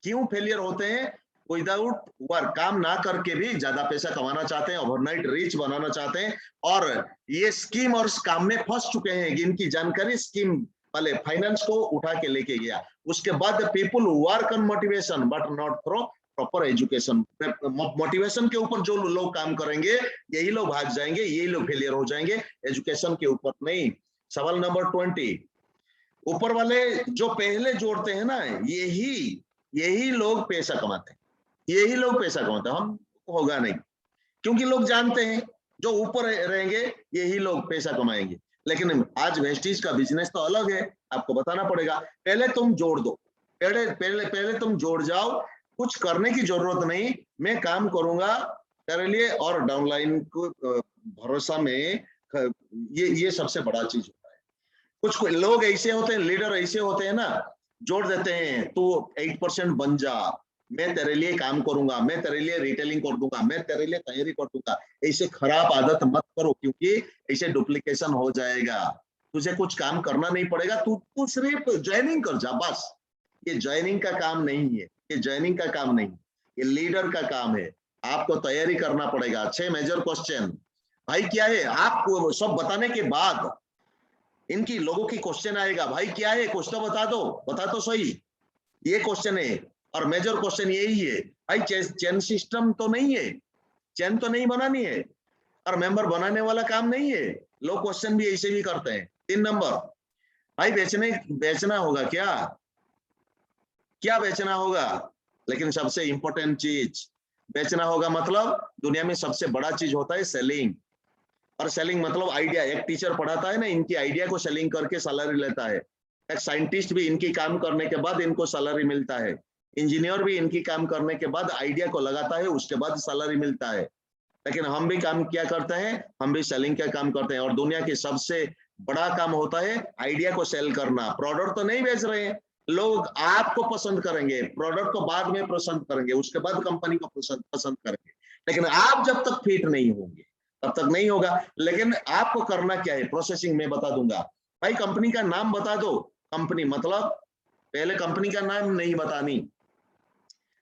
[SPEAKER 1] क्यों फेलियर होते हैं? विदाउट वर्क, काम ना करके भी ज्यादा पैसा कमाना चाहते हैं, ओवरनाइट रिच बनाना चाहते हैं, और ये स्कीम और काम में फंस चुके हैं। इनकी जानकारी स्कीम वाले फाइनेंस को उठा के लेके गया। उसके बाद people work on motivation but not through proper education. Motivation के ऊपर जो लोग काम करेंगे यही लोग भाग जाएंगे, यही लोग फेलियर हो जाएंगे, एजुकेशन के ऊपर नहीं। सवाल नंबर 20, ऊपर वाले जो पहले जोड़ते हैं ना, यही यही लोग पैसा कमाते हैं, यही लोग पैसा कमाते हैं। हम होगा नहीं, क्योंकि लोग जानते हैं जो ऊपर रहेंगे यही लोग पैसा कमाएंगे। लेकिन आज वेस्टीज का बिजनेस तो अलग है, आपको बताना पड़ेगा। पहले तुम जोड़ दो, पहले पहले पहले तुम जोड़ जाओ, कुछ करने की जरूरत नहीं, मैं काम करूंगा तेरे लिए, और डाउनलाइन को भरोसा में, ये सबसे बड़ा चीज होता है। कुछ लोग ऐसे होते हैं, लीडर ऐसे होते हैं ना, जोड़ देते हैं, तू 8% बन जा, मैं तेरे लिए काम करूंगा, मैं तेरे लिए रिटेलिंग कर दूंगा, मैं तेरे लिए तैयारी कर दूंगा। ऐसे खराब आदत मत करो, क्योंकि ऐसे डुप्लीकेशन हो जाएगा। तुझे कुछ काम करना नहीं पड़ेगा, तू सिर्फ ज्वाइनिंग कर जा बस। ये ज्वाइनिंग का काम नहीं है, ये ज्वाइनिंग का काम नहीं, ये लीडर का काम है। आपको तैयारी करना पड़ेगा। 6 मेजर क्वेश्चन भाई क्या है, आपको सब बताने के बाद इनकी लोगों की क्वेश्चन आएगा, भाई क्या है कुछ तो बता दो, बता तो सही। ये क्वेश्चन है, और मेजर क्वेश्चन यही है, भाई चेन सिस्टम तो नहीं है, चेन तो नहीं बनानी है, और मेंबर बनाने वाला काम नहीं है। लोग क्वेश्चन भी ऐसे भी करते हैं। 3 नंबर, भाई बेचना होगा क्या, क्या बेचना होगा? लेकिन सबसे इंपॉर्टेंट चीज बेचना होगा, मतलब दुनिया में सबसे बड़ा चीज होता है सेलिंग। और सेलिंग मतलब आइडिया। एक टीचर पढ़ाता है ना, इनकी आइडिया को सेलिंग करके सैलरी लेता है। एक साइंटिस्ट भी इनकी काम करने के बाद इनको सैलरी मिलता है। इंजीनियर भी इनकी काम करने के बाद आइडिया को लगाता है, उसके बाद सैलरी मिलता है। लेकिन हम भी काम क्या करते हैं, हम भी सेलिंग का काम करते हैं। और दुनिया की सबसे बड़ा काम होता है आइडिया को सेल करना। प्रोडक्ट तो नहीं बेच रहे हैं, लोग आपको पसंद करेंगे, प्रोडक्ट को बाद में पसंद करेंगे, उसके बाद कंपनी को पसंद करेंगे। लेकिन आप जब तक फिट नहीं होंगे, तब तक नहीं होगा। लेकिन आपको करना क्या है, प्रोसेसिंग में बता दूंगा। भाई कंपनी का नाम बता दो। कंपनी मतलब पहले कंपनी का नाम नहीं बतानी,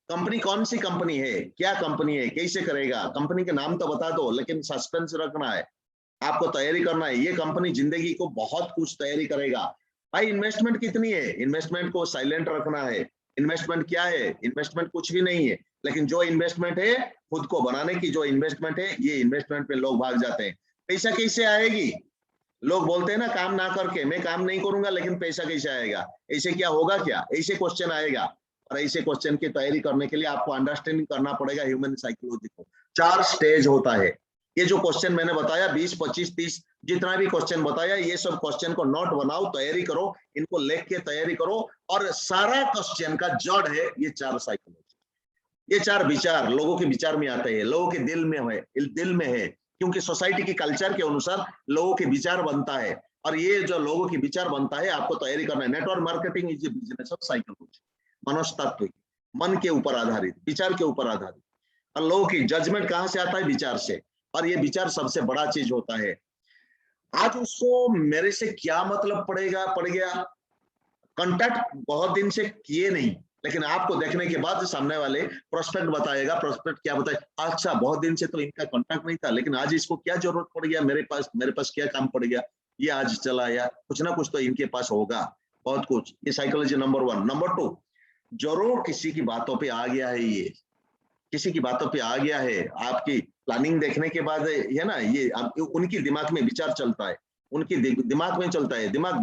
[SPEAKER 1] कंपनी कौन सी कंपनी है, क्या कंपनी है, कैसे करेगा, कंपनी के नाम तो बता दो, लेकिन सस्पेंस रखना है, आपको तैयारी करना है। ये कंपनी जिंदगी को बहुत कुछ तैयारी करेगा। भाई इन्वेस्टमेंट कितनी है, इन्वेस्टमेंट को साइलेंट रखना है। इन्वेस्टमेंट क्या है, इन्वेस्टमेंट कुछ भी नहीं है, लेकिन जो इन्वेस्टमेंट है खुद को बनाने की, जो इन्वेस्टमेंट है, ये इन्वेस्टमेंट पे लोग भाग जाते हैं। पैसा कैसे आएगी, लोग बोलते हैं ना काम ना करके, मैं काम नहीं करूंगा लेकिन पैसा कैसे आएगा, ऐसे क्या होगा क्या, ऐसे क्वेश्चन आएगा। और ऐसे क्वेश्चन की तैयारी करने के लिए आपको अंडरस्टैंडिंग करना पड़ेगा ह्यूमन साइकोलॉजी को। 4 स्टेज होता है। ये जो क्वेश्चन मैंने बताया 20, 25, 30 जितना भी क्वेश्चन बताया, ये सब क्वेश्चन को नोट बनाओ, तैयारी करो, इनको लिख के तैयारी करो। और सारा क्वेश्चन का जड़ है ये 4 साइकोलॉजी, ये 4 विचार लोगों के विचार में आते हैं, लोगों के दिल में है, क्योंकि सोसाइटी की कल्चर के अनुसार लोगों के विचार बनता है। और ये जो लोगों के विचार बनता है आपको तैयारी करना है। Network marketing is a business of psychology, मनोस्तत्व, मन के ऊपर आधारित, विचार के ऊपर आधारित। और लोगों की जजमेंट कहां से आता है, विचार से। और ये विचार सबसे बड़ा चीज होता है। आज उसको मेरे से क्या मतलब पड़ गया, कांटेक्ट बहुत दिन से किए नहीं, लेकिन आपको देखने के बाद सामने वाले प्रोस्पेक्ट बताएगा, प्रोस्पेक्ट क्या बताएगा, अच्छा बहुत दिन से तो इनका कांटेक्ट नहीं था, लेकिन आज इसको क्या जरूरत पड़ गया, मेरे पास क्या काम पड़ गया, ये आज चला आया, कुछ ना कुछ तो इनके पास होगा, बहुत कुछ। ये साइकोलॉजी नंबर 1। नंबर 2, जरूर किसी की बातों पे आ गया है, ये किसी की बातों पे आ गया है, आपकी प्लानिंग देखने के बाद है ना, ये उनकी दिमाग में विचार चलता है, उनकी दिमाग में चलता है, दिमाग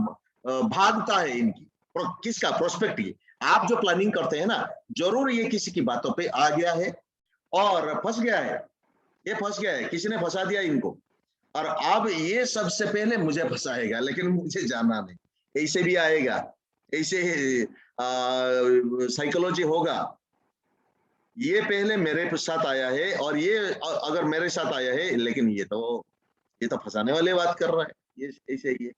[SPEAKER 1] भागता है इनकी, किसका, प्रोस्पेक्ट की। आप जो प्लानिंग करते हैं ना, जरूर ये किसी की बातों पे आ गया है और फंस गया है, ये फंस गया है, किसी ने फंसा दिया इनको, और अब ये सबसे पहले मुझे फंसाएगा, लेकिन मुझे जानना नहीं, ऐसे भी आएगा, ऐसे साइकोलॉजी होगा। ये पहले मेरे साथ आया है और ये अगर मेरे साथ आया है, लेकिन ये तो फंसाने वाले बात कर रहा है, ये ऐसे ही है,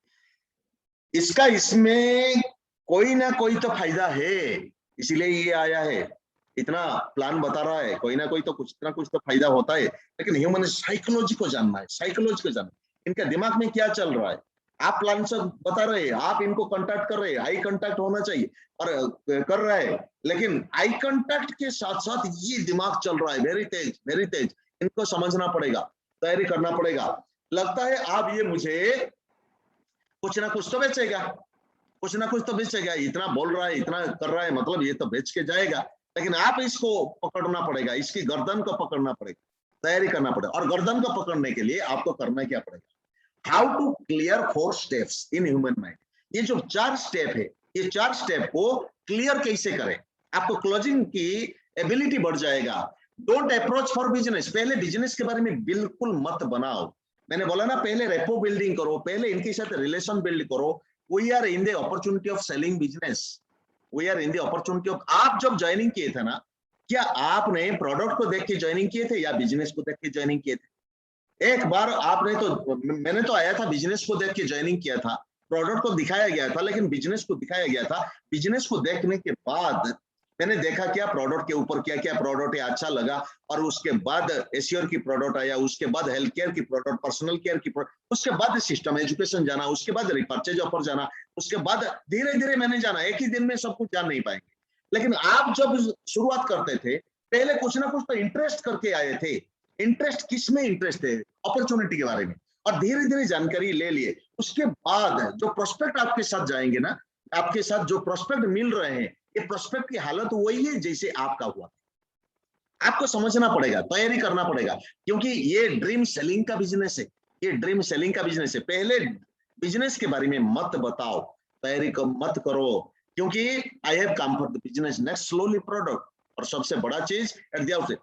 [SPEAKER 1] इसका इसमें कोई ना कोई तो फायदा है, इसीलिए ये आया है, इतना प्लान बता रहा है, कोई ना कोई तो कुछ ना कुछ तो फायदा होता है। लेकिन ह्यूमन साइकोलॉजी को जानना है, साइकोलॉजी को जानना है, इनका दिमाग में क्या चल रहा है। आप प्लान सब बता रहे हैं, आप इनको कांटेक्ट कर रहे हैं, आई कांटेक्ट होना चाहिए और कर रहा है, लेकिन आई कांटेक्ट के साथ साथ ये दिमाग चल रहा है वेरी तेज, वेरी तेज। इनको समझना पड़ेगा, तैयारी करना पड़ेगा। लगता है आप ये मुझे कुछ ना कुछ तो बेचेगा, कुछ ना कुछ तो बेचेगा, इतना बोल रहा है, इतना कर रहा है, मतलब ये तो बेच के जाएगा। लेकिन आप इसको पकड़ना पड़ेगा, इसकी गर्दन को पकड़ना पड़ेगा, तैयारी करना पड़ेगा। और गर्दन को पकड़ने के लिए आपको करना क्या पड़ेगा, how to clear 4 steps in human mind. ये जो 4 स्टेप है, ये 4 स्टेप को क्लियर कैसे करें, आपको क्लोजिंग की एबिलिटी बढ़ जाएगा। डोंट अप्रोच फॉर बिजनेस, पहले बिजनेस के बारे में बिल्कुल मत बनाओ। मैंने बोला ना, पहले रेपो बिल्डिंग करो, पहले इनके साथ रिलेशन बिल्ड करो। We are in the opportunity of selling business, we are in the opportunity of. आप जब ज्वाइनिंग किए थे ना, क्या आपने प्रोडक्ट को देख के ज्वाइनिंग किए थे या बिजनेस को देख के ज्वाइनिंग किए थे? एक बार आपने तो, मैंने तो आया था बिजनेस को देख के ज्वाइनिंग किया था, प्रोडक्ट को दिखाया गया था, लेकिन बिजनेस को दिखाया गया था। बिजनेस को देखने के बाद मैंने देखा क्या प्रोडक्ट के ऊपर क्या क्या प्रोडक्ट है, अच्छा लगा, और उसके बाद एश्योर की प्रोडक्ट आया, उसके बाद हेल्थ केयर की प्रोडक्ट, पर्सनल केयर की प्रोडक्ट, उसके बाद सिस्टम एजुकेशन जाना, उसके बाद रिपर्चेज ऑफर जाना, उसके बाद धीरे धीरे मैंने जाना। एक ही दिन में सब कुछ जान नहीं पाएंगे, लेकिन आप जब शुरुआत करते थे, पहले कुछ ना कुछ तो इंटरेस्ट करके आए थे। इंटरेस्ट किस में इंटरेस्ट है, अपॉर्चुनिटी के बारे में, और धीरे धीरे जानकारी ले लिए। उसके बाद जो प्रोस्पेक्ट आपके साथ जाएंगे ना, आपके साथ जो प्रोस्पेक्ट मिल रहे हैं, ये प्रोस्पेक्ट की हालत वही है जैसे आपका हुआ। आपको समझना पड़ेगा, तैयारी करना पड़ेगा, क्योंकि ये ड्रीम सेलिंग का बिजनेस है, ये ड्रीम सेलिंग का बिजनेस है। पहले बिजनेस के बारे में मत बताओ, तैयारी मत करो, क्योंकि I have come for the business, next slowly product. और सबसे बड़ा चीज एट द आउटसेट,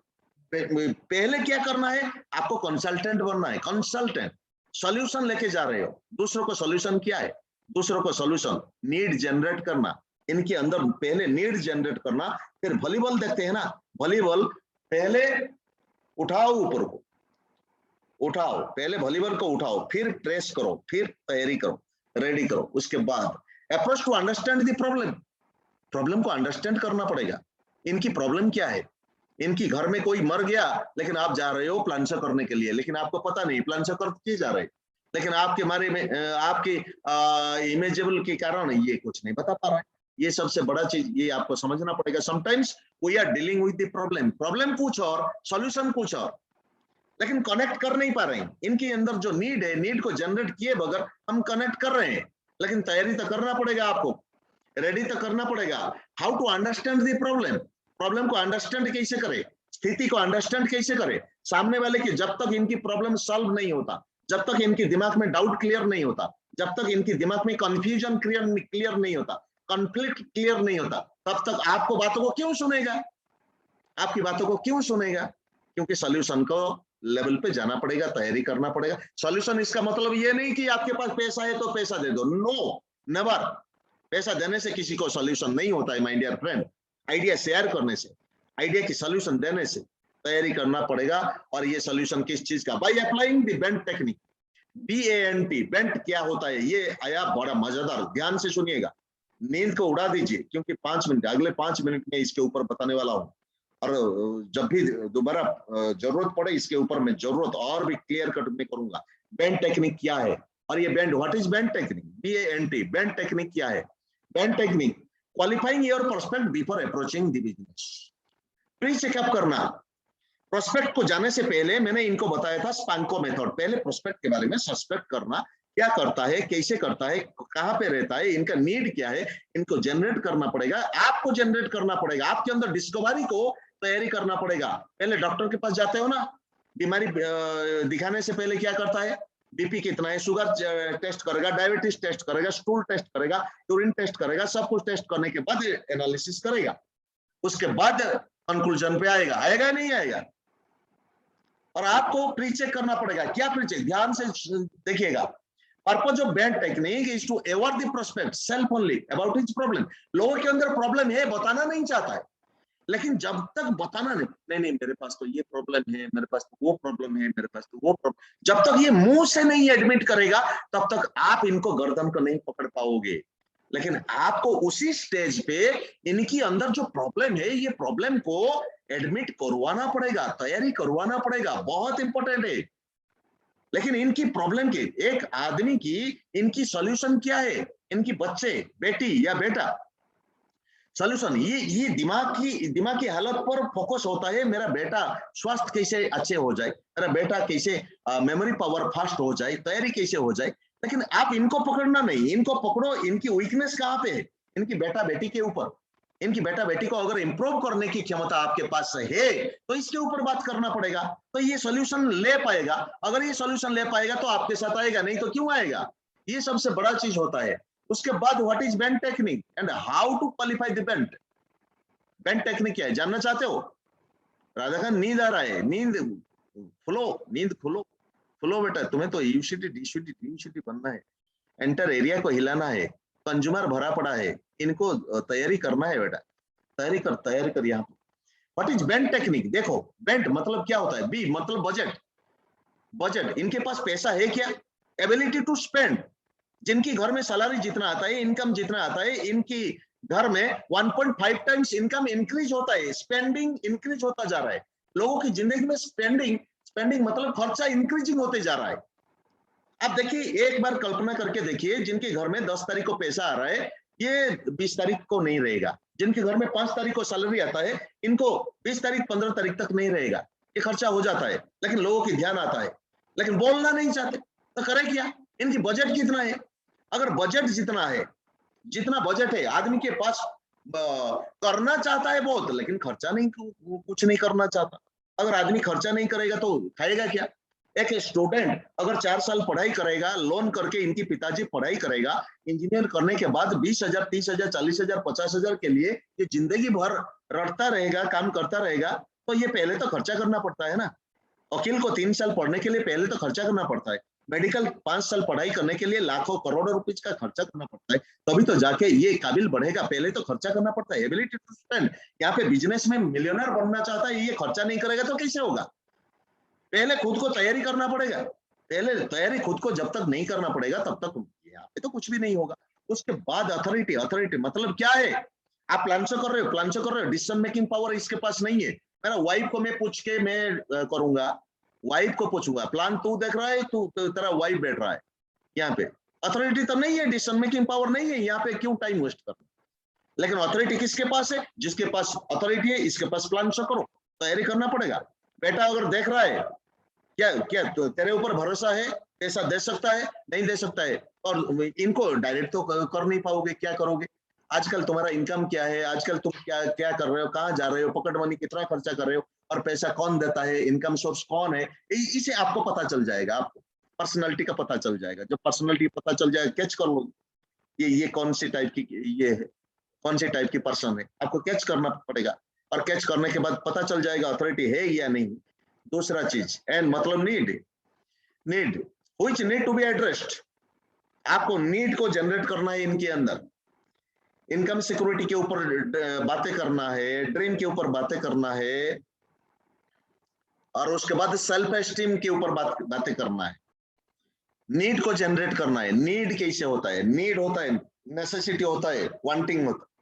[SPEAKER 1] पहले क्या करना है, आपको कंसल्टेंट बनना है, कंसल्टेंट। सॉल्यूशन लेके जा रहे हो, दूसरों को सॉल्यूशन क्या है, दूसरों को सॉल्यूशन, नीड जनरेट करना, इनके अंदर पहले नीड जनरेट करना। फिर वॉलीबॉल देखते हैं ना, वॉलीबॉल पहले उठाओ, ऊपर को उठाओ, पहले वॉलीबॉल को उठाओ, फिर ट्रेस करो, फिर तैयारी करो, रेडी करो। उसके बाद approach to understand the problem, problem को अंडरस्टैंड करना पड़ेगा, इनकी प्रॉब्लम क्या है, इनकी घर में कोई मर गया, लेकिन आप जा रहे हो प्लांसर करने के लिए, लेकिन आपको पता नहीं प्लांसर कर के जा रहे, लेकिन आपके बारे में आपके इमेजेबल के कारण ये कुछ नहीं बता पा रहा है। ये सबसे बड़ा चीज ये आपको समझना पड़ेगा। Sometimes we are dealing with the problem, problem कुछ और सॉल्यूशन कुछ और, लेकिन कनेक्ट कर नहीं पा रहे हैं। इनके अंदर जो नीड है, नीड को जनरेट किए बगैर हम कनेक्ट कर रहे हैं, लेकिन तैयारी तो करना पड़ेगा आपको, रेडी तो करना पड़ेगा। How to understand the problem, problem को अंडरस्टैंड कैसे करें, स्थिति को अंडरस्टैंड कैसे करें, सामने वाले की जब तक इनकी प्रॉब्लम सॉल्व नहीं होता, जब तक इनके दिमाग में डाउट क्लियर नहीं होता, जब तक इनके दिमाग में कंफ्यूजन क्लियर नहीं होता, कॉन्फ्लिक्ट क्लियर नहीं होता, तब तक आपको बातों को क्यों सुनेगा, आपकी बातों को क्यों सुनेगा? क्योंकि सॉल्यूशन को लेवल पे जाना पड़ेगा, तैयारी करना पड़ेगा। सॉल्यूशन इसका मतलब ये नहीं कि आपके पास पैसा है तो पैसा दे दो, नो नेवर। पैसा देने से किसी को सॉल्यूशन नहीं होता है my dear friend. Idea share करने से, आइडिया की सॉल्यूशन देने से तैयारी करना पड़ेगा। और ये सॉल्यूशन किस चीज का? By applying the bent technique. BANT, bent क्या होता है? ये आया बड़ा मजेदार, ध्यान से सुनिएगा, नींद को उड़ा दीजिए, क्योंकि 5 मिनट, अगले 5 मिनट में इसके ऊपर बताने वाला हूं। और जब भी दोबारा जरूरत पड़े इसके ऊपर मैं जरूरत और भी क्लियर कट में करूंगा। बेंट टेक्निक क्या है? और ये bent, what is BANT technique? BANT, bent technique क्या है? Bent technique, qualifying your prospect before approaching the business. Pre checkup करना। प्रोस्पेक्ट को जाने से पहले मैंने इनको बताया था स्पांको मेथड। पहले प्रोस्पेक्ट के बारे में सस्पेक्ट करना, क्या करता है, कैसे करता है, कहां पे रहता है, इनका नीड क्या है, इनको जनरेट करना पड़ेगा, आपको जनरेट करना पड़ेगा, आपके अंदर डिस्कवरी को तैयारी करना पड़ेगा। पहले डॉक्टर के पास जाते हो ना, बीमारी दिखाने से पहले क्या करता है? बीपी कितना है, शुगर टेस्ट करेगा, डायबिटीज टेस्ट करेगा, स्टूल टेस्ट करेगा, यूरिन टेस्ट करेगा, सब कुछ टेस्ट करने के बाद एनालिसिस करेगा। उसके बाद कंक्लूजन पे आएगा, आएगा नहीं आएगा? और आपको प्री चेक करना पड़ेगा। क्या प्री चेक? ध्यान से देखिएगा। Purpose of BANT technique is to aware the prospect self only about his problem. लोगों के अंदर प्रॉब्लम है, बताना नहीं चाहता है, लेकिन जब तक बताना नहीं मेरे पास तो ये प्रॉब्लम है, मेरे पास तो वो प्रॉब्लम है, मेरे पास तो वो प्रॉब्लम, जब तक ये मुंह से नहीं एडमिट करेगा तब तक आप इनको गर्दन को नहीं पकड़ पाओगे। लेकिन आपको उसी स्टेज पे इनकी अंदर जो प्रॉब्लम है, ये प्रॉब्लम को एडमिट करवाना पड़ेगा, तैयारी करवाना पड़ेगा, बहुत इंपॉर्टेंट है। लेकिन इनकी प्रॉब्लम की, एक आदमी की इनकी सॉल्यूशन क्या है? इनकी बच्चे, बेटी या बेटा, सॉल्यूशन ये दिमाग की हालत पर फोकस होता है। मेरा बेटा स्वास्थ्य कैसे अच्छे हो जाए, मेरा बेटा कैसे मेमोरी पावर फास्ट हो जाए, तैयारी कैसे हो जाए। लेकिन आप इनको पकड़ना नहीं, इनको पकड़ो इनकी वीकनेस कहाँ पे है, इनकी बेटा बेटी के ऊपर। इनकी बेटा बेटी को अगर इंप्रूव करने की क्षमता आपके पास है तो इसके ऊपर बात करना पड़ेगा, तो ये सॉल्यूशन ले पाएगा। अगर ये सॉल्यूशन ले पाएगा तो आपके साथ आएगा, नहीं तो क्यों आएगा? ये सबसे बड़ा चीज होता है। उसके बाद what is BANT technique and how to qualify the BANT. BANT technique क्या है, जानना चाहते हो? राधा खान नींद आ रहा है, नींद खुलो, नींद खुलो, खुलो बेटा, तुम्हें तो यूसीटी डीसीटी टीसीटी बनना है, एंटर एरिया को हिलाना है, कंज्यूमर भरा पड़ा है, इनको तैयारी करना है बेटा, तैयारी कर यहाँ। What is BANT technique? देखो बेंट मतलब क्या होता है? बी मतलब बजट। बजट, इनके पास पैसा है क्या? Ability to spend. जिनकी घर में सैलरी जितना आता है, इनकम जितना आता है, इनकी घर में 1.5 टाइम्स इनकम इंक्रीज होता है, स्पेंडिंग इंक्रीज होता जा रहा है। लोगों की जिंदगी में स्पेंडिंग मतलब खर्चा इंक्रीजिंग होते जा रहा है। अब देखिए, एक बार कल्पना करके देखिए, जिनके घर में 10 तारीख को पैसा आ रहा है, ये 20 तारीख को नहीं रहेगा। जिनके घर में 5 तारीख को सैलरी आता है, इनको 20 तारीख 15 तारीख तक नहीं रहेगा, ये खर्चा हो जाता है। लेकिन लोगों की ध्यान आता है, लेकिन बोलना नहीं चाहते, तो करें क्या? इनकी बजट कितना है? अगर बजट जितना है, जितना बजट है आदमी के पास, करना चाहता है बहुत, लेकिन खर्चा नहीं, कुछ नहीं करना चाहता। अगर आदमी खर्चा नहीं करेगा तो खाएगा क्या? एक स्टूडेंट अगर 4 साल पढ़ाई करेगा, लोन करके, इनकी पिताजी पढ़ाई करेगा, इंजीनियर करने के बाद 20,000, 30,000, 40,000, 50,000 के लिए ये जिंदगी भर रटता रहेगा, काम करता रहेगा, तो ये पहले तो खर्चा करना पड़ता है ना। वकील को 3 साल पढ़ने के लिए पहले तो खर्चा करना पड़ता है, मेडिकल 5 साल पढ़ाई करने के लिए लाखों करोड़ों रुपीज का खर्चा करना पड़ता है, तभी तो जाके ये काबिल बढ़ेगा। पहले तो खर्चा करना पड़ता है, एबिलिटी टू स्पेंड। यहाँ पे बिजनेस में मिलियनर बनना चाहता है, ये खर्चा नहीं करेगा तो कैसे होगा? पहले खुद को तैयारी करना पड़ेगा। पहले तैयारी खुद को जब तक नहीं करना पड़ेगा तब तक यहाँ पे तो कुछ भी नहीं होगा। उसके बाद अथॉरिटी मतलब क्या है? आप प्लान से कर रहे हो, डिसीजन मेकिंग पावर इसके पास नहीं है, मेरा वाइफ को मैं पूछ के मैं करूंगा, वाइफ को पूछूंगा, प्लान तू देख रहा है, तू तेरा वाइफ बैठ रहा है यहाँ पे, अथॉरिटी तो नहीं है, डिसीजन मेकिंग पावर नहीं है यहाँ पे, क्यों टाइम वेस्ट करना। लेकिन अथॉरिटी किसके पास है? जिसके पास अथॉरिटी है, इसके पास प्लान से करो, तैयारी करना पड़ेगा। बेटा अगर देख रहा है, क्या क्या तो तेरे ऊपर भरोसा है, पैसा दे सकता है, नहीं दे सकता है, और इनको डायरेक्ट तो कर नहीं पाओगे, क्या करोगे? आजकल तुम्हारा इनकम क्या है, आजकल तुम क्या क्या कर रहे हो, कहाँ जा रहे हो, पॉकेट मनी कितना खर्चा कर रहे हो, और पैसा कौन देता है, इनकम सोर्स कौन है, इसे आपको पता चल जाएगा। आपको पर्सनालिटी का पता चल जाएगा। जब पर्सनालिटी पता चल जाएगा, कैच कर लो ये कौन सी टाइप की ये है, कौन सी टाइप की पर्सन है, आपको कैच करना पड़ेगा। और कैच करने के बाद पता चल जाएगा अथॉरिटी है या नहीं। दूसरा चीज एंड मतलब need which need to be addressed. आपको नीड को जनरेट करना है इनके अंदर। इनकम सिक्योरिटी के ऊपर बातें करना है, ड्रीम के ऊपर बातें करना है, और उसके बाद सेल्फ एस्टीम के ऊपर बातें करना है। नीड को जनरेट करना है। नीड कैसे होता है? नीड होता है, नेसेसिटी होता है, वांटिंग होता है।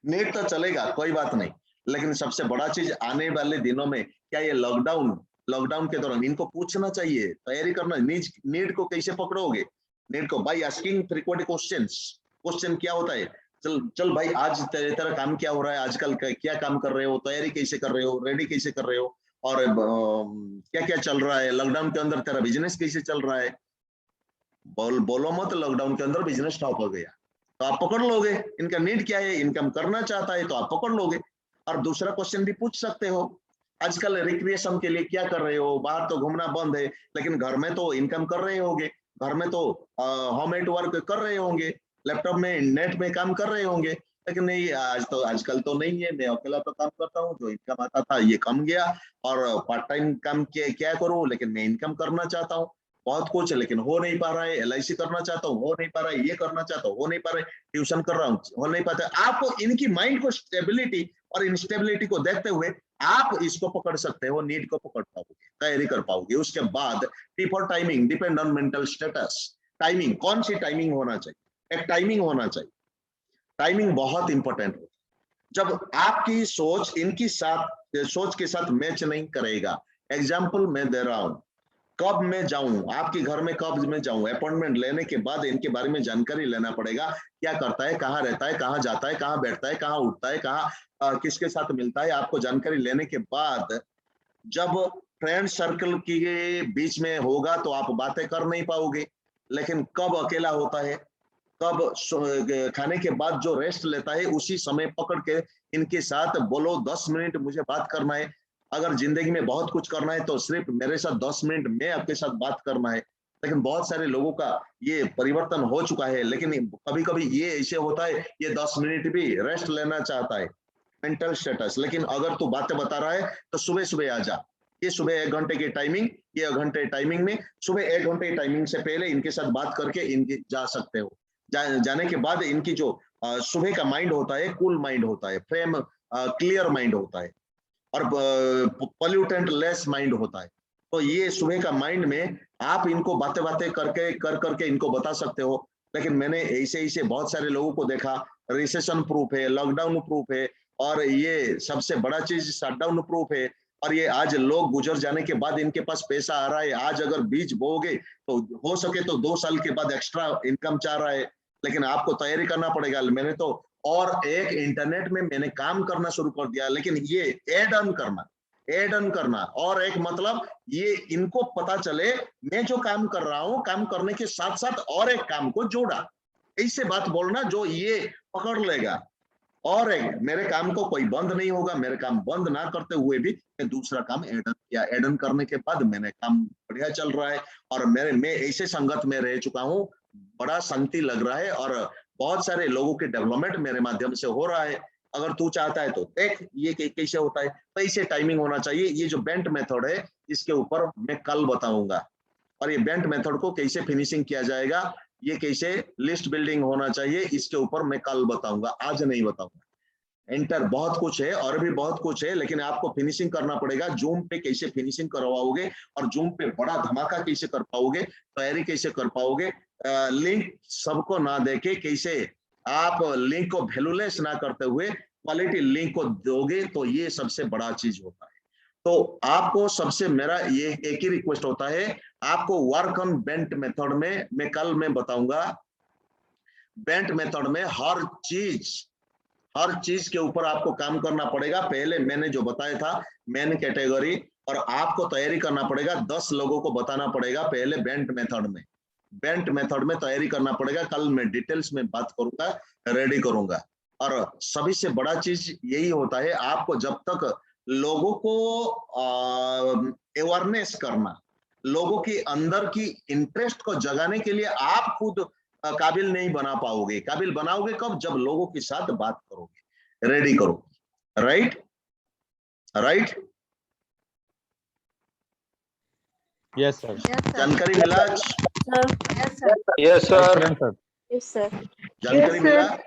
[SPEAKER 1] नीड तो चलेगा, कोई बात नहीं, लेकिन सबसे बड़ा चीज आने वाले दिनों में, क्या ये लॉकडाउन के दौरान इनको पूछना चाहिए, तैयारी करना। नीड को कैसे पकड़ोगे? नीड को by asking frequent questions. Question क्या होता है? चल भाई, आज तेरा काम क्या हो रहा है, आजकल क्या काम कर रहे हो, तैयारी कैसे कर रहे हो, रेडी कैसे कर रहे हो, और क्या क्या चल रहा है लॉकडाउन के अंदर, तेरा बिजनेस कैसे चल रहा है। बोलो मत लॉकडाउन के अंदर बिजनेस स्टॉप हो गया, तो आप पकड़ लोगे इनका नीड क्या है, इनकम करना चाहता है तो आप पकड़ लोगे। और दूसरा क्वेश्चन भी पूछ सकते हो, आजकल रिक्रिएशन के लिए क्या कर रहे हो, बाहर तो घूमना बंद है, लेकिन घर में तो इनकम कर रहे होंगे, घर में तो होम मेड वर्क कर रहे होंगे, लैपटॉप में नेट में काम कर रहे होंगे। लेकिन नहीं, आजकल तो नहीं है, मैं अकेला तो काम करता हूँ, जो इनकम आता था ये कम गया, और पार्ट टाइम काम क्या करूँ, लेकिन मैं इनकम करना चाहता हूँ। बहुत कुछ है लेकिन हो नहीं पा रहा है, LIC करना चाहता हूँ, हो नहीं पा रहा है, ये करना चाहता हूँ, हो नहीं पा रहा है, ट्यूशन कर रहा हूँ, हो नहीं पाता। आपको इनकी माइंड को स्टेबिलिटी और इंस्टेबिलिटी को देखते हुए आप इसको पकड़ सकते हो, नीड को पकड़ पाओगे, तैयारी कर पाओगे। उसके बाद T for timing depend on mental status. Timing, कौन सी टाइमिंग होना चाहिए? एक टाइमिंग होना चाहिए। टाइमिंग बहुत इंपॉर्टेंट है। जब आपकी सोच इनकी सोच के साथ मैच नहीं करेगा, एग्जाम्पल मैं दे रहा हूँ, कब मैं जाऊं आपके घर में, कब मैं जाऊं, अपॉइंटमेंट लेने के बाद इनके बारे में जानकारी लेना पड़ेगा। क्या करता है, कहाँ रहता है, कहाँ जाता है, कहाँ बैठता है, कहाँ उठता है, कहाँ किसके साथ मिलता है, आपको जानकारी लेने के बाद जब फ्रेंड सर्कल के बीच में होगा तो आप बातें कर नहीं पाओगे। लेकिन कब अकेला होता है, कब खाने के बाद जो रेस्ट लेता है, उसी समय पकड़ के इनके साथ बोलो 10 मिनट मुझे बात करना है। अगर जिंदगी में बहुत कुछ करना है तो सिर्फ मेरे साथ 10 मिनट में आपके साथ बात करना है। लेकिन बहुत सारे लोगों का ये परिवर्तन हो चुका है, लेकिन कभी कभी ये ऐसे होता है, ये 10 मिनट भी रेस्ट लेना चाहता है, मेंटल स्टेटस। लेकिन अगर तू बातें बता रहा है तो सुबह सुबह आ जा, ये सुबह 1 घंटे की टाइमिंग, ये 1 घंटे टाइमिंग में, सुबह 1 घंटे टाइमिंग से पहले इनके साथ बात करके इनके जा सकते हो। जाने के बाद इनकी जो सुबह का माइंड होता है, कूल माइंड होता है, फ्रेम क्लियर माइंड होता है, और पॉल्यूटेंट लेस माइंड होता है। तो ये सुबह का माइंड में आप इनको बातें बातें करके इनको बता सकते हो। लेकिन मैंने ऐसे ऐसे बहुत सारे लोगों को देखा, रिसेशन प्रूफ है, लॉकडाउन प्रूफ है, और ये सबसे बड़ा चीज शटडाउन प्रूफ है। और ये आज लोग गुजर जाने के बाद इनके पास पैसा आ रहा है, आज अगर बीज बोगे तो हो सके तो 2 साल के बाद एक्स्ट्रा इनकम चाह रहा है। लेकिन आपको तैयारी करना पड़ेगा। मैंने तो और एक इंटरनेट में मैंने काम करना शुरू कर दिया, लेकिन ये एड ऑन करना, और एक मतलब ये इनको पता चले मैं जो काम कर रहा हूँ, काम करने के साथ साथ और एक काम को जोड़ा, ऐसे बात बोलना जो ये पकड़ लेगा। और एक, मेरे काम को कोई बंद नहीं होगा, मेरे काम बंद ना करते हुए भी मैं दूसरा काम एड ऑन किया, एड ऑन करने के बाद मैंने काम बढ़िया चल रहा है। और मैं ऐसे संगत में रह चुका हूँ, बड़ा शांति लग रहा है, और बहुत सारे लोगों के डेवलपमेंट मेरे माध्यम से हो रहा है। अगर तू चाहता है तो देख ये कैसे होता है। तो ऐसे टाइमिंग होना चाहिए। ये जो बेंट मेथड है, इसके ऊपर मैं कल बताऊंगा, और ये बेंट मेथड को कैसे फिनिशिंग किया जाएगा, ये कैसे लिस्ट बिल्डिंग होना चाहिए, इसके ऊपर मैं कल बताऊंगा, आज नहीं बताऊंगा। एंटर बहुत कुछ है, और भी बहुत कुछ है, लेकिन आपको फिनिशिंग करना पड़ेगा। जूम पे कैसे फिनिशिंग करवाओगे, और जूम पे बड़ा धमाका कैसे कर पाओगे, तैयारी कैसे कर पाओगे, लिंक सबको ना देके कैसे आप लिंक को वैल्यूलेस ना करते हुए क्वालिटी लिंक को दोगे तो ये सबसे बड़ा चीज होता है। तो आपको सबसे मेरा ये एक ही रिक्वेस्ट होता है, आपको वर्क ऑन बेंट मेथड में, मैं कल में बताऊंगा, बेंट मेथड में हर चीज के ऊपर आपको काम करना पड़ेगा। पहले मैंने जो बताया था मेन कैटेगरी, और आपको तैयारी करना पड़ेगा, 10 लोगों को बताना पड़ेगा पहले बेंट मेथड में तैयारी करना पड़ेगा। कल मैं डिटेल्स में बात करूंगा, रेडी करूंगा। और सभी से बड़ा चीज यही होता है, आपको जब तक लोगों को अवेयरनेस करना, लोगों के अंदर की इंटरेस्ट को जगाने के लिए आप खुद काबिल नहीं बना पाओगे। काबिल बनाओगे कब? जब लोगों के साथ बात करोगे, रेडी करो। Right right
[SPEAKER 2] yes sir.
[SPEAKER 1] जानकारी मिला?
[SPEAKER 3] Yes sir.
[SPEAKER 2] Sir.
[SPEAKER 3] Yes sir.
[SPEAKER 1] जानकारी मिला?